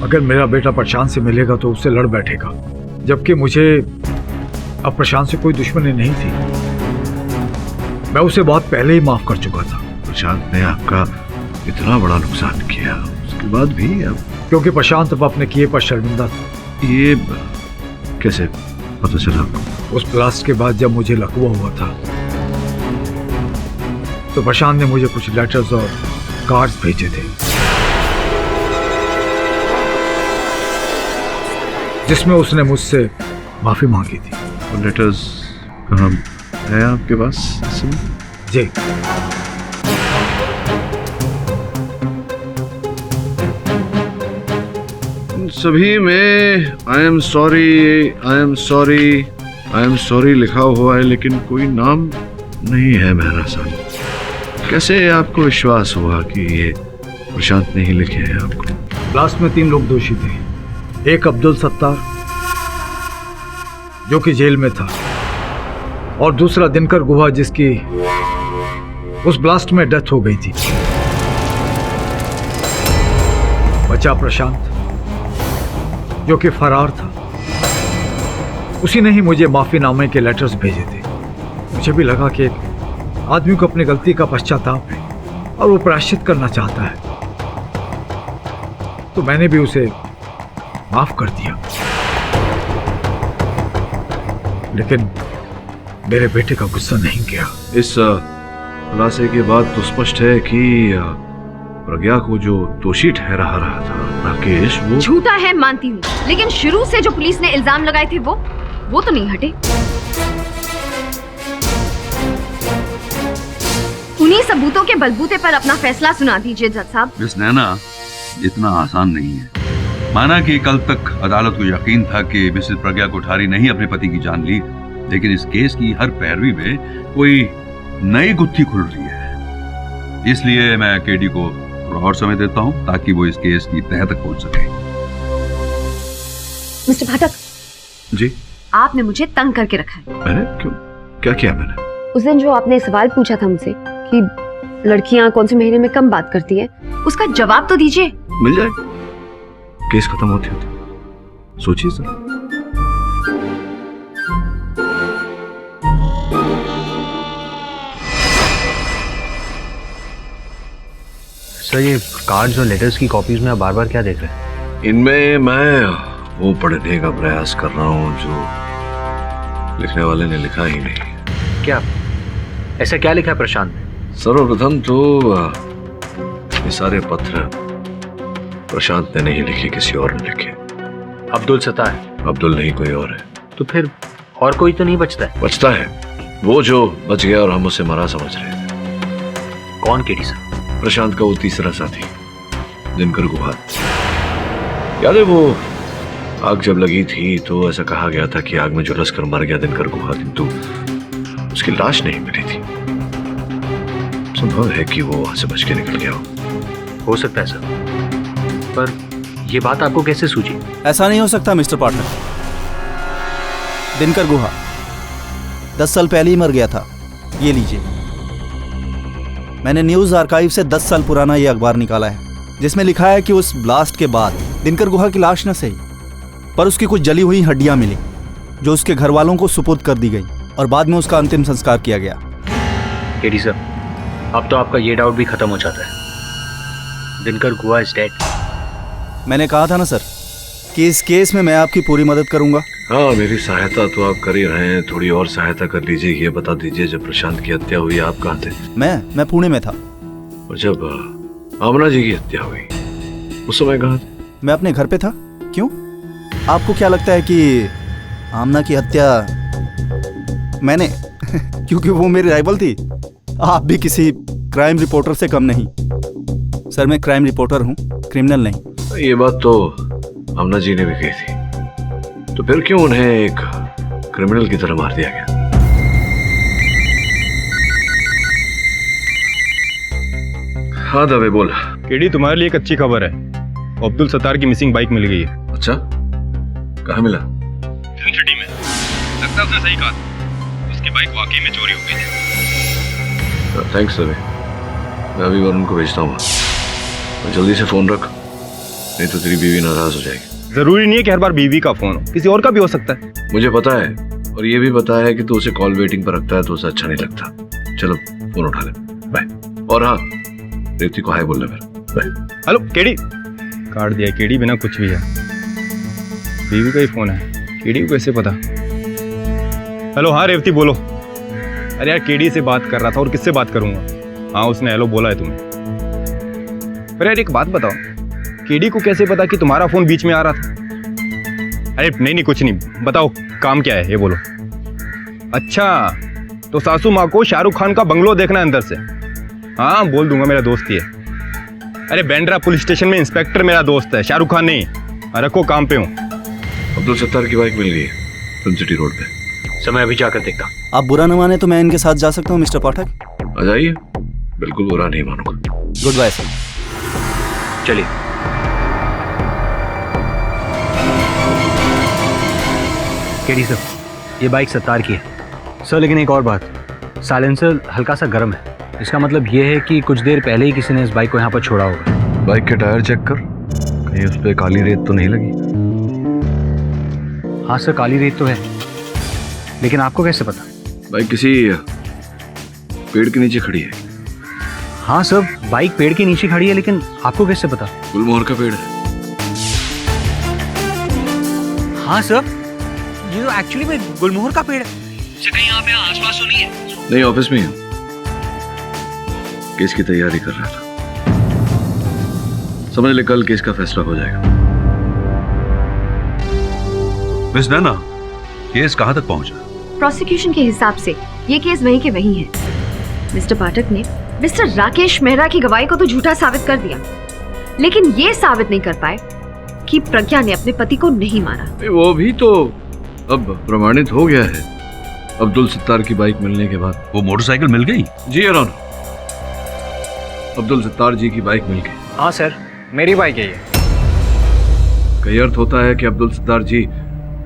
अगर मेरा बेटा प्रशांत से मिलेगा तो उससे लड़ बैठेगा, जबकि मुझे अब प्रशांत से कोई दुश्मनी नहीं थी। मैं उसे बहुत पहले ही माफ कर चुका था। प्रशांत ने आपका इतना बड़ा नुकसान किया, उसके बाद भी अब? क्योंकि प्रशांत अब अपने किए पर शर्मिंदा था। ये कैसे पता चला आपको? उस ब्लास्ट के बाद जब मुझे लकवा हुआ था तो प्रशांत ने मुझे कुछ लेटर्स और कार्ड्स भेजे थे, जिसमें उसने मुझसे माफी मांगी थी। वो लेटर्स कहाँ है आपके पास? जी। सभी में आई एम सॉरी लिखा हुआ है, लेकिन कोई नाम नहीं है मेहरा साहब। कैसे आपको विश्वास हुआ कि ये प्रशांत ने ही लिखे हैं आपको? ब्लास्ट में 3 लोग दोषी थे। एक अब्दुल सत्तार, जो कि जेल में था, और दूसरा दिनकर गुहा, जिसकी उस ब्लास्ट में डेथ हो गई थी। बचा प्रशांत, जो कि फरार था। उसी ने ही मुझे माफीनामे के लेटर्स भेजे थे। मुझे भी लगा कि एक आदमी को अपनी गलती का पश्चाताप है और वो प्रायश्चित करना चाहता है। तो मैंने भी उसे माफ कर दिया। लेकिन मेरे बेटे का गुस्सा नहीं गया। इस खुलासे के बाद तो स्पष्ट है कि प्रज्ञा को जो दोषी ठहरा रहा था राकेश, वो झूठा है मानती हूँ, लेकिन शुरू से जो पुलिस ने इल्जाम लगाए थे वो तो नहीं हटे। उन्हीं सबूतों के बलबूते पर अपना फैसला सुना दीजिए जज साहब। मिस नैना, इतना आसान नहीं है। माना कि कल तक अदालत को यकीन था कि मिसेस प्रज्ञा कोठारी ने ही अपने पति की जान ली, लेकिन इस केस की हर पैरवी में कोई नई गुत्थी खुल रही है। इसलिए मैं केडी को और समय देता हूं ताकि वो इस केस की तह तक पहुंच सके। मिस्टर पाठक जी, आपने मुझे तंग करके रखा है। मैंने क्यों? क्या किया मैंने? उस दिन जो आपने सवाल पूछा था मुझसे कि लड़कियां कौन से महीने में कम बात करती है, उसका जवाब तो दीजिए। मिल जाए, केस खत्म होती होती। सोचिए सर। सर, ये कार्ड्स और लेटर्स की कॉपीज में आप बार बार क्या देख रहे हैं? इनमें मैं वो पढ़ने का प्रयास कर रहा हूँ जो लिखने वाले ने लिखा ही नहीं। क्या ऐसा क्या लिखा है प्रशांत ने? सर्वप्रथम तो ये सारे पत्र प्रशांत ने नहीं लिखे, किसी और ने लिखे। अब्दुल सत्तार है? अब्दुल नहीं, कोई और है। तो फिर और कोई तो नहीं बचता है? बचता है, वो जो बच गया और हम उसे मरा समझ रहे थे। कौन केडी सर? प्रशांत का वो तीसरा साथी दिनकर गुहा। याद है वो आग जब लगी थी तो ऐसा कहा गया था कि आग में झुलस कर मर गया दिनकर गुहा, किंतु उसकी लाश नहीं मिली थी। संभव है कि वो वहां से बच के निकल गया हो सकता है सर, पर यह बात आपको कैसे सूझी? ऐसा नहीं हो सकता मिस्टर पार्टनर। दिनकर गुहा 10 साल पहले ही मर गया था। ये लीजिए, मैंने न्यूज आर्काइव से 10 साल पुराना ये अखबार निकाला है, जिसमें लिखा है कि उस ब्लास्ट के बाद दिनकर गुहा की लाश न सही, पर उसकी कुछ जली हुई हड्डियां मिली, जो उसके घर वालों को सुपुर्द कर दी गई और बाद में उसका अंतिम संस्कार किया गया। केडी सर, अब तो आपका ये डाउट भी खत्म हो जाता है। दिनकर गुहा इज डेड। मैंने कहा था ना सर कि इस केस में मैं आपकी पूरी मदद करूंगा। हाँ, मेरी सहायता तो आप कर ही रहे हैं, थोड़ी और सहायता कर लीजिए। ये बता दीजिए, जब प्रशांत की हत्या हुई आप कहाँ थे? मैं पुणे में था। और जब आमना जी की हत्या हुई उस समय कहाँ थे? मैं अपने घर पे था। क्यों, आपको क्या लगता है कि आमना की हत्या मैंने क्योंकि वो मेरी राइवल थी? आप भी किसी क्राइम रिपोर्टर से कम नहीं। सर, मैं क्राइम रिपोर्टर हूँ, क्रिमिनल नहीं। ये बात तो आमना जी ने भी कही थी, तो फिर क्यों उन्हें एक क्रिमिनल की तरह मार दिया गया? हाँ दवे बोल। केडी, तुम्हारे लिए एक अच्छी खबर है। अब्दुल सत्तार की मिसिंग बाइक मिल गई है। अच्छा, कहाँ मिला? फिल्म सिटी में। लगता है उसने सही कहा, उसकी बाइक वाकई में चोरी हो गई थी। थैंक्स दवे, मैं अभी वरुण को भेजता हूँ। जल्दी से फोन रख, नहीं तो तेरी बीवी नाराज हो जाएगी। जरूरी नहीं है कि हर बार बीवी का फोन हो, किसी और का भी हो सकता है। मुझे पता है, और ये भी पता है कि तू उसे कॉल वेटिंग पर रखता है तो उसे अच्छा नहीं लगता। चलो फोन उठा ले, बाय। और हाँ, रेवती को हाय बोलना फिर, बाय। Hello KD. काट दिया केडी, बिना कुछ भी है। बीवी का ही फोन है, केडी को कैसे पता? हेलो, हाँ रेवती बोलो। अरे यार, केडी से बात कर रहा था, और किससे बात करूंगा? हाँ, उसने हेलो बोला है तुम्हें। पर यार एक बात बताओ, केडी को कैसे पता कि तुम्हारा फोन बीच में आ रहा था? अरे नहीं कुछ नहीं, बताओ काम क्या है ये बोलो। अच्छा, तो सासू माँ को शाहरुख खान का बंगलो देखना है अंदर से? हाँ बोल दूंगा, मेरा दोस्त ही है। अरे बैंड्रा पुलिस स्टेशन में इंस्पेक्टर मेरा दोस्त है, शाहरुख खान नहीं। रखो, काम पे हूँ। अब्दुल सत्तार की बाइक मिल गई है फिल्म सिटी रोड पे। समय अभी जाकर देखता। आप बुरा न माने तो मैं इनके साथ जा सकता हूँ मिस्टर पाठक? आ जाइए, बिल्कुल बुरा नहीं मानूंगा। Good bye sir. चलिए। केडी सर, ये बाइक सत्तार की है सर, लेकिन एक और बात, साइलेंसर हल्का सा गर्म है। इसका मतलब ये है कि कुछ देर पहले ही किसी ने इस बाइक को यहाँ पर छोड़ा होगा। बाइक के टायर चेक कर, कहीं उस पर काली रेत तो नहीं लगी? हाँ सर, काली रेत तो है, लेकिन आपको कैसे पता? बाइक किसी पेड़ के नीचे खड़ी है। हाँ सर, बाइक पेड़ के नीचे खड़ी है, लेकिन आपको कैसे पता? गुलमोहर का पेड़ है। हाँ सर, ये तो एक्चुअली में गुलमोहर का पेड़ है। कहीं यहाँ पे आसपास तो नहीं है? नहीं, ऑफिस में ही हूँ। केस की तैयारी कर रहा था। समझ ले कल केस का फैसला हो जाएगा। मिस नैना, केस कहाँ तक पहुंचा? प्रोसिक्यूशन के हिसाब से ये केस वहीं के वहीं है। मिस्टर पाठक ने मिस्टर राकेश मेहरा की गवाही को तो झूठा साबित कर दिया, लेकिन ये साबित नहीं कर पाए कि प्रज्ञा ने अपने पति को नहीं मारा। वो भी तो अब प्रमाणित हो गया है अब्दुल सत्तार की बाइक मिलने के बाद। वो मोटरसाइकिल मिल गई? जी योर ऑनर, अब्दुल सत्तार जी की बाइक मिल गई। हाँ सर, मेरी बाइक है ये। कई अर्थ होता है कि अब्दुल सत्तार जी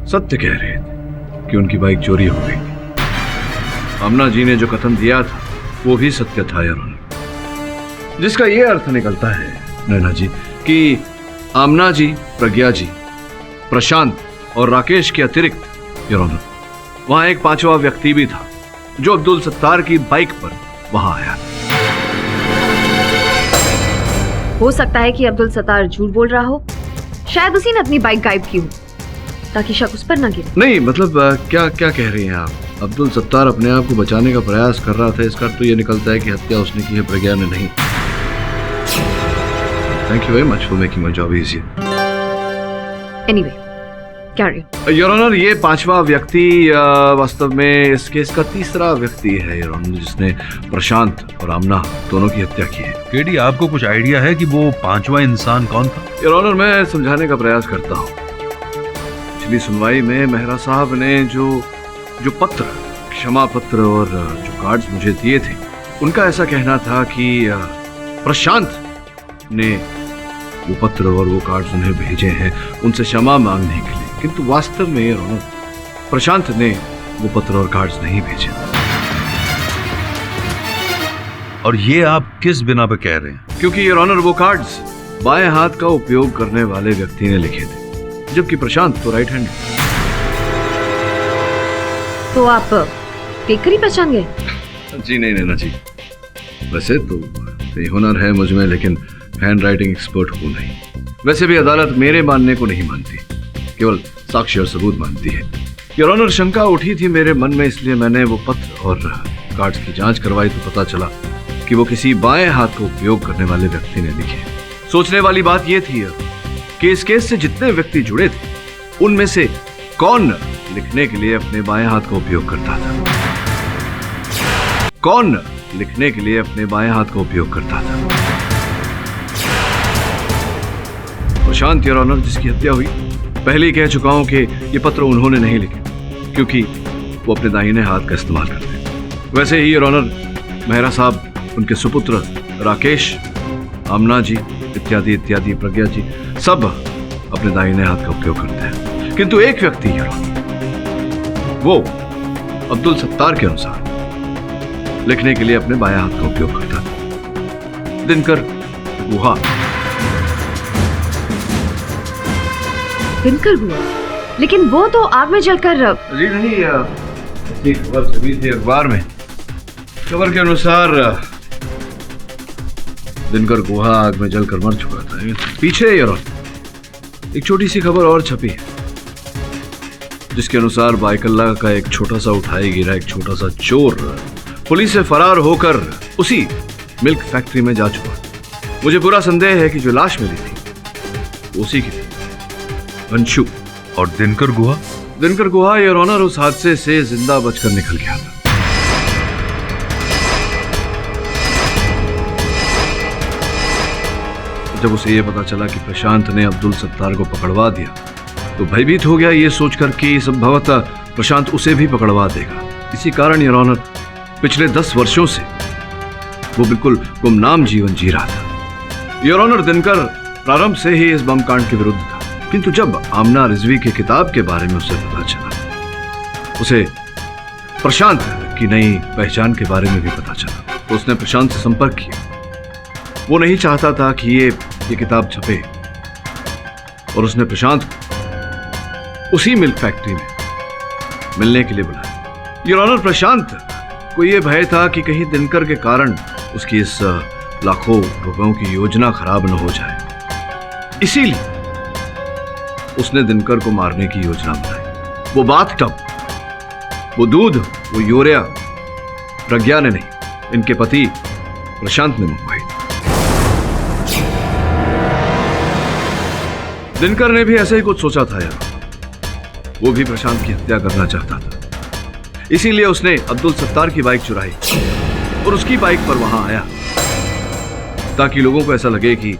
सत्य कह रहे थे कि उनकी बाइक चोरी हो गई थी। आमना जी ने जो कथन दिया था वो भी सत्य था योर ऑनर, जिसका ये अर्थ निकलता है नैना जी कि आमना जी, प्रज्ञा जी, प्रशांत और राकेश के अतिरिक्त योर ऑनर वहां एक पांचवा व्यक्ति भी था जो अब्दुल सत्तार की बाइक पर वहां आया। हो सकता है कि अब्दुल सत्तार झूठ बोल रहा हो, शायद उसी ने अपनी बाइक गायब की हो ताकि शक उस पर न गिरे। नहीं मतलब क्या क्या कह रही हैं आप? अब्दुल सत्तार अपने आप को बचाने का प्रयास कर रहा था, इसका तो ये निकलता है कि हत्या उसने की है, प्रज्ञा ने नहीं। Thank you very much for making my job easy. Anyway, carry on. Your honour, ये पांचवा व्यक्ति वास्तव में इस केस का तीसरा व्यक्ति है योर ऑनर, जिसने प्रशांत और आमना दोनों की हत्या की है। केडी, आपको कुछ आइडिया है कि वो पांचवा इंसान कौन था? योर ऑनर, मैं समझाने का प्रयास करता हूँ। पिछली सुनवाई में मेहरा साहब ने जो पत्र, क्षमा पत्र और जो कार्ड्स मुझे दिए थे, उनका ऐसा कहना था कि प्रशांत ने वो पत्र और वो कार्ड्स उन्हें भेजे हैं उनसे क्षमा मांगने के लिए, किंतु वास्तव में योर ऑनर प्रशांत ने वो पत्र और कार्ड्स नहीं भेजे। और ये आप किस बिना पे कह रहे हैं? क्योंकि योर ऑनर वो कार्ड्स बाएं हाथ का उपयोग करने वाले व्यक्ति ने लिखे थे, जबकि प्रशांत तो राइट हैंड। तो आप पेकर ही पहचान गए? जी नहीं नैना जी, वैसे तो ये हुनर है मुझ में, लेकिन हैंड राइटिंग एक्सपर्ट हूँ नहीं। वैसे भी अदालत मेरे मानने को नहीं मानती, केवल साक्ष्य और सबूत मानती है। योर ऑनर, शंका उठी थी मेरे मन में, इसलिए मैंने वो पत्र और कार्ड्स की जांच करवाई तो पता चला कि वो किसी बाएं हाथ का उपयोग करने वाले व्यक्ति ने लिखे। सोचने वाली बात यह थी कि इस केस से जितने व्यक्ति जुड़े थे उनमें से कौन लिखने के लिए अपने बाएं हाथ का उपयोग करता था, कौन लिखने के लिए अपने बाएं हाथ का उपयोग करता था। प्रशांत योर ऑनर, जिसकी हत्या हुई, पहले ही कह चुका हूं कि ये पत्र उन्होंने नहीं लिखे क्योंकि वो अपने दाहिने हाथ का इस्तेमाल करते हैं। वैसे ही योर ऑनर मेहरा साहब, उनके सुपुत्र राकेश, आमना जी इत्यादि इत्यादि, प्रज्ञा जी, सब अपने दाहिने हाथ का उपयोग करते हैं, किंतु एक व्यक्ति योर ऑनर, वो अब्दुल सत्तार के अनुसार लिखने के लिए अपने बाएं हाथ का उपयोग करता था, दिनकर गुहा। दिनकर गुहा? लेकिन वो तो आग में जलकर। जी नहीं, ऐसी खबर छपी थी अखबार में। खबर के अनुसार दिनकर गुहा आग में जलकर मर चुका था। पीछे यार एक छोटी सी खबर और छपी है, जिसके अनुसार बाइकल्ला का एक छोटा सा उठाई गिरा एक छोटा सा चोर पुलिस से फरार होकर उसी मिल्क फैक्ट्री में जा चुका। मुझे पूरा संदेह है कि जो लाश मिली थी उसी की थी, अंशु। और दिनकर गुहा? दिनकर गुहा योर ऑनर उस हादसे से जिंदा बचकर निकल गया था। जब उसे यह पता चला कि प्रशांत ने अब्दुल सत्तार को पकड़वा दिया तो भयभीत हो गया, ये सोचकर कि संभवतः प्रशांत उसे भी पकड़वा देगा। इसी कारण योर ऑनर पिछले 10 वर्षों से वो बिल्कुल गुमनाम जीवन जी रहा था। योर ऑनर, दिनकर प्रारंभ से ही इस बम कांड के विरुद्ध था, किंतु जब आमना रिजवी की किताब के बारे में उसे पता चला, उसे प्रशांत की नई पहचान के बारे में भी पता चला, तो उसने प्रशांत से संपर्क किया। वो नहीं चाहता था कि ये किताब छपे और उसने प्रशांत को उसी मिल्क फैक्ट्री में मिलने के लिए बुलाया। योर ऑनर, प्रशांत को यह भय था कि कहीं दिनकर के कारण उसकी इस लाखों रुपयों की योजना खराब न हो जाए, इसीलिए उसने दिनकर को मारने की योजना बनाई। वो बाथटब, वो दूध, वो यूरिया प्रज्ञा ने नहीं, इनके पति प्रशांत ने मंगवाई। दिनकर ने भी ऐसा ही कुछ सोचा था यार, वो भी प्रशांत की हत्या करना चाहता था। इसीलिए उसने अब्दुल सत्तार की बाइक चुराई और उसकी बाइक पर वहां आया ताकि लोगों को ऐसा लगे कि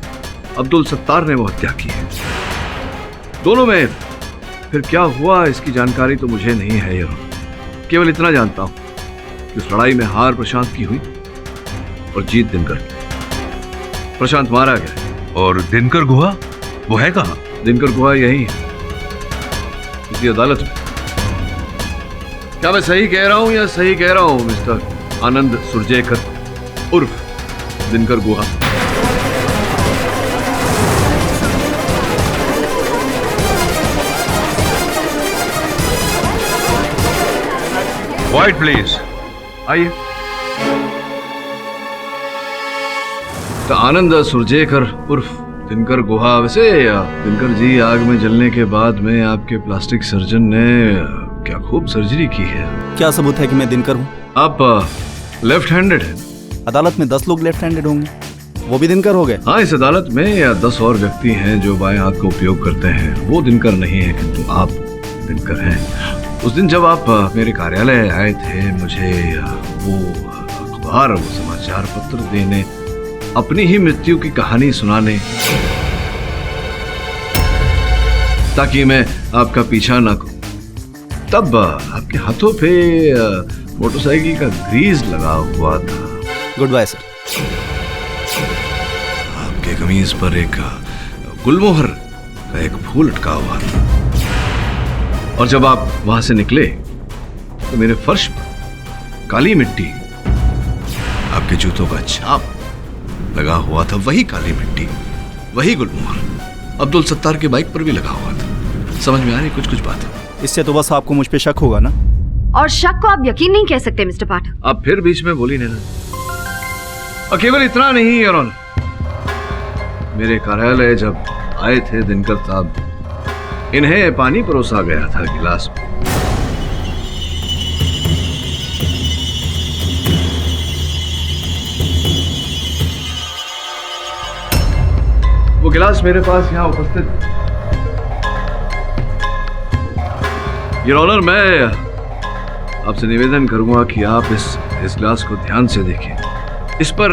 अब्दुल सत्तार ने वो हत्या की है। दोनों में फिर क्या हुआ इसकी जानकारी तो मुझे नहीं है यार, केवल इतना जानता हूं कि उस लड़ाई में हार प्रशांत की हुई और जीत दिनकर की। प्रशांत मारा गया। और दिनकर गुहा वो है कहां? दिनकर गुहा यही है, इसी अदालत में। क्या मैं सही कह रहा हूं या सही कह रहा हूं मिस्टर आनंद सुरजेकर उर्फ दिनकर गुहा? Quiet, please. आइए। तो आनंद सुरजेकर उर्फ दिनकर गुहा। वैसे दिनकर जी, आग में जलने के बाद में आपके प्लास्टिक सर्जन ने क्या खूब सर्जरी की है। क्या सबूत है कि मैं दिनकर हूँ? आप लेफ्ट हैंडेड हैं। अदालत में 10 लोग लेफ्ट हैंडेड होंगे, वो भी दिनकर हो गए? हाँ, इस अदालत में या 10 और व्यक्ति हैं जो बाएं हाथ का उपयोग करते हैं, वो दिनकर नहीं है, किंतु आप दिनकर हैं। उस दिन जब आप मेरे कार्यालय आए थे, मुझे वो अखबार, वो समाचार पत्र देने, अपनी ही मृत्यु की कहानी सुनाने, ताकि मैं आपका पीछा ना करूं, तब आपके हाथों पे मोटरसाइकिल का ग्रीस लगा हुआ था। Good bye sir. आपके कमीज पर एक गुलमोहर का एक फूल अटका हुआ था। और जब आप वहां से निकले तो मेरे फर्श पर काली मिट्टी, आपके जूतों का छाप लगा हुआ था। वही काली मिट्टी, वही गुलमोहर अब्दुल सत्तार की बाइक पर भी लगा हुआ था। समझ में आ रही कुछ बातें? इससे तो बस आपको मुझ पे शक होगा ना। और शक को आप यकीन नहीं कह सकते मिस्टर पाठक। आप फिर बीच में बोली नहीं। और केवल इतना नहीं योर ऑनर, मेरे कार्यालय जब आए थे दिनकर साहब, इन्हें पानी परोसा गया था गिलास में। वो गिलास मेरे पास यहां उपस्थित। योर ऑनर, मैं आपसे निवेदन करूंगा कि आप इस गिलास को ध्यान से देखें। इस पर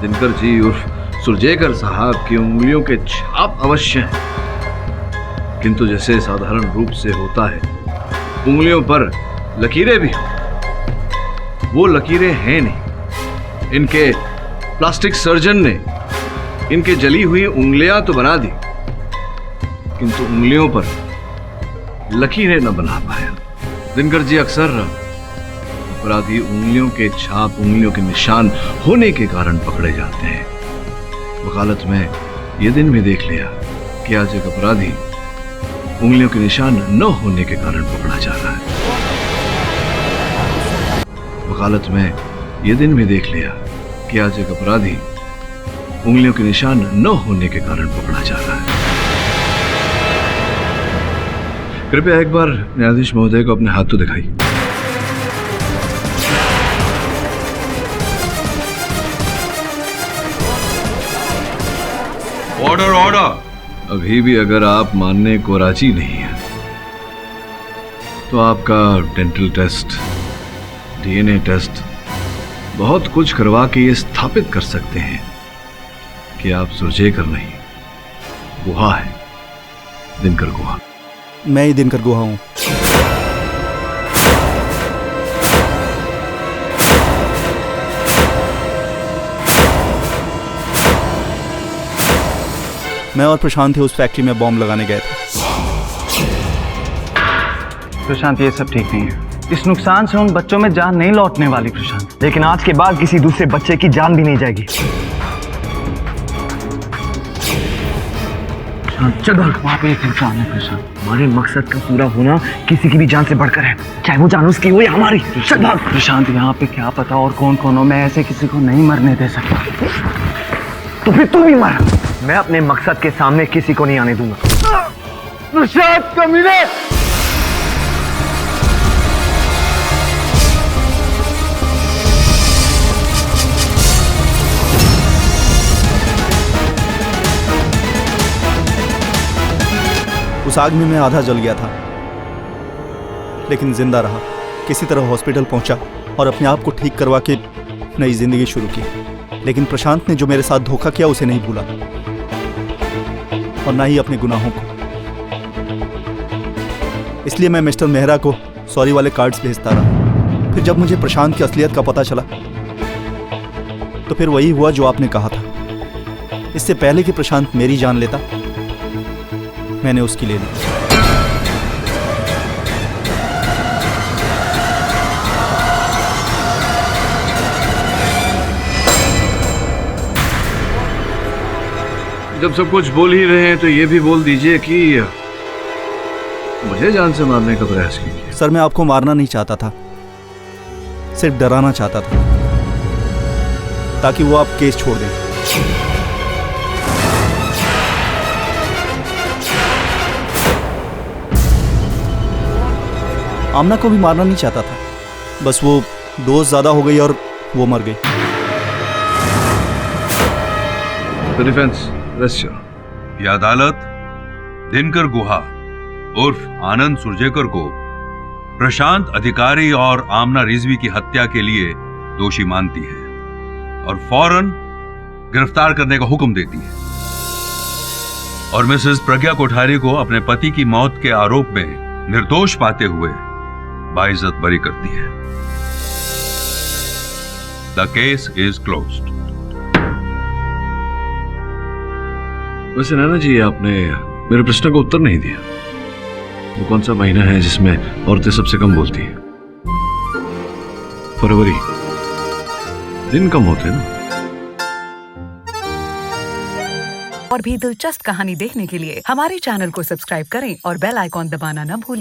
दिनकर जी उर्फ सुरजेकर साहब की उंगलियों के छाप अवश्य हैं, किंतु जैसे साधारण रूप से होता है, उंगलियों पर लकीरें भी हो, वो लकीरें हैं नहीं। इनके प्लास्टिक सर्जन ने इनके जली हुई उंगलियां तो बना दी, किंतु उंगलियों पर लकीरें न बना पाया। दिनकर जी, अक्सर अपराधी उंगलियों के छाप, उंगलियों के निशान होने के कारण पकड़े जाते हैं। वकालत में यह दिन भी देख लिया कि आज एक अपराधी उंगलियों के निशान न होने के कारण पकड़ा जा रहा है। वकालत में यह दिन भी देख लिया कि आज एक अपराधी उंगलियों के निशान न होने के कारण पकड़ा जा रहा है। कृपया एक बार न्यायाधीश महोदय को अपने हाथ तो दिखाइए। Order order. अभी भी अगर आप मानने को राजी नहीं हैं, तो आपका डेंटल टेस्ट, डीएनए टेस्ट, बहुत कुछ करवा के ये स्थापित कर सकते हैं कि आप सुरजेकर नहीं, गुहा है, दिनकर गुहा। मैं ही दिनकर गुहा हूं। मैं और प्रशांत थे उस फैक्ट्री में बॉम्ब लगाने गए थे। प्रशांत, ये सब ठीक नहीं है। इस नुकसान से उन बच्चों में जान नहीं लौटने वाली प्रशांत। लेकिन आज के बाद किसी दूसरे बच्चे की जान भी नहीं जाएगी। चल वहाँ पे एक इंसान है प्रशांत। हमारे मकसद का पूरा होना किसी की भी जान से बढ़कर है, चाहे वो जान उसकी हो या हमारी। चल भाग। प्रशांत, यहाँ पे क्या पता और कौन कौन हो, मैं ऐसे किसी को नहीं मरने दे सकता। तो फिर तू भी मर। मैं अपने मकसद के सामने किसी को नहीं आने दूंगा। प्रसाद कमीने। उस आग में मैं आधा जल गया था, लेकिन जिंदा रहा। किसी तरह हॉस्पिटल पहुंचा और अपने आप को ठीक करवा के नई जिंदगी शुरू की। लेकिन प्रशांत ने जो मेरे साथ धोखा किया उसे नहीं भूला, और ना ही अपने गुनाहों को। इसलिए मैं मिस्टर मेहरा को सॉरी वाले कार्ड्स भेजता रहा। फिर जब मुझे प्रशांत की असलियत का पता चला तो फिर वही हुआ जो आपने कहा था। इससे पहले कि प्रशांत मेरी जान लेता, मैंने उसकी ले ली। जब सब कुछ बोल ही रहे हैं तो ये भी बोल दीजिए कि मुझे जान से मारने का प्रयास कीजिए। सर, मैं आपको मारना नहीं चाहता था, सिर्फ डराना चाहता था ताकि वो आप केस छोड़ दें। आमना को भी मारना नहीं चाहता था, बस वो डोज ज्यादा हो गई और वो मर गई। डिफेंस, ये अदालत दिनकर गुहा उर्फ आनंद सुरजेकर को प्रशांत अधिकारी और आमना रिजवी की हत्या के लिए दोषी मानती है और फौरन गिरफ्तार करने का हुक्म देती है, और मिसेस प्रज्ञा कोठारी को अपने पति की मौत के आरोप में निर्दोष पाते हुए बाइज्जत बरी करती है। The case is closed. वैसे नैना जी, आपने मेरे प्रश्न का उत्तर नहीं दिया। वो कौन सा महीना है जिसमें औरतें सबसे कम बोलती हैं? फरवरी। दिन कम होते हैं ना। और भी दिलचस्प कहानी देखने के लिए हमारे चैनल को सब्सक्राइब करें और बेल आइकॉन दबाना न भूलें।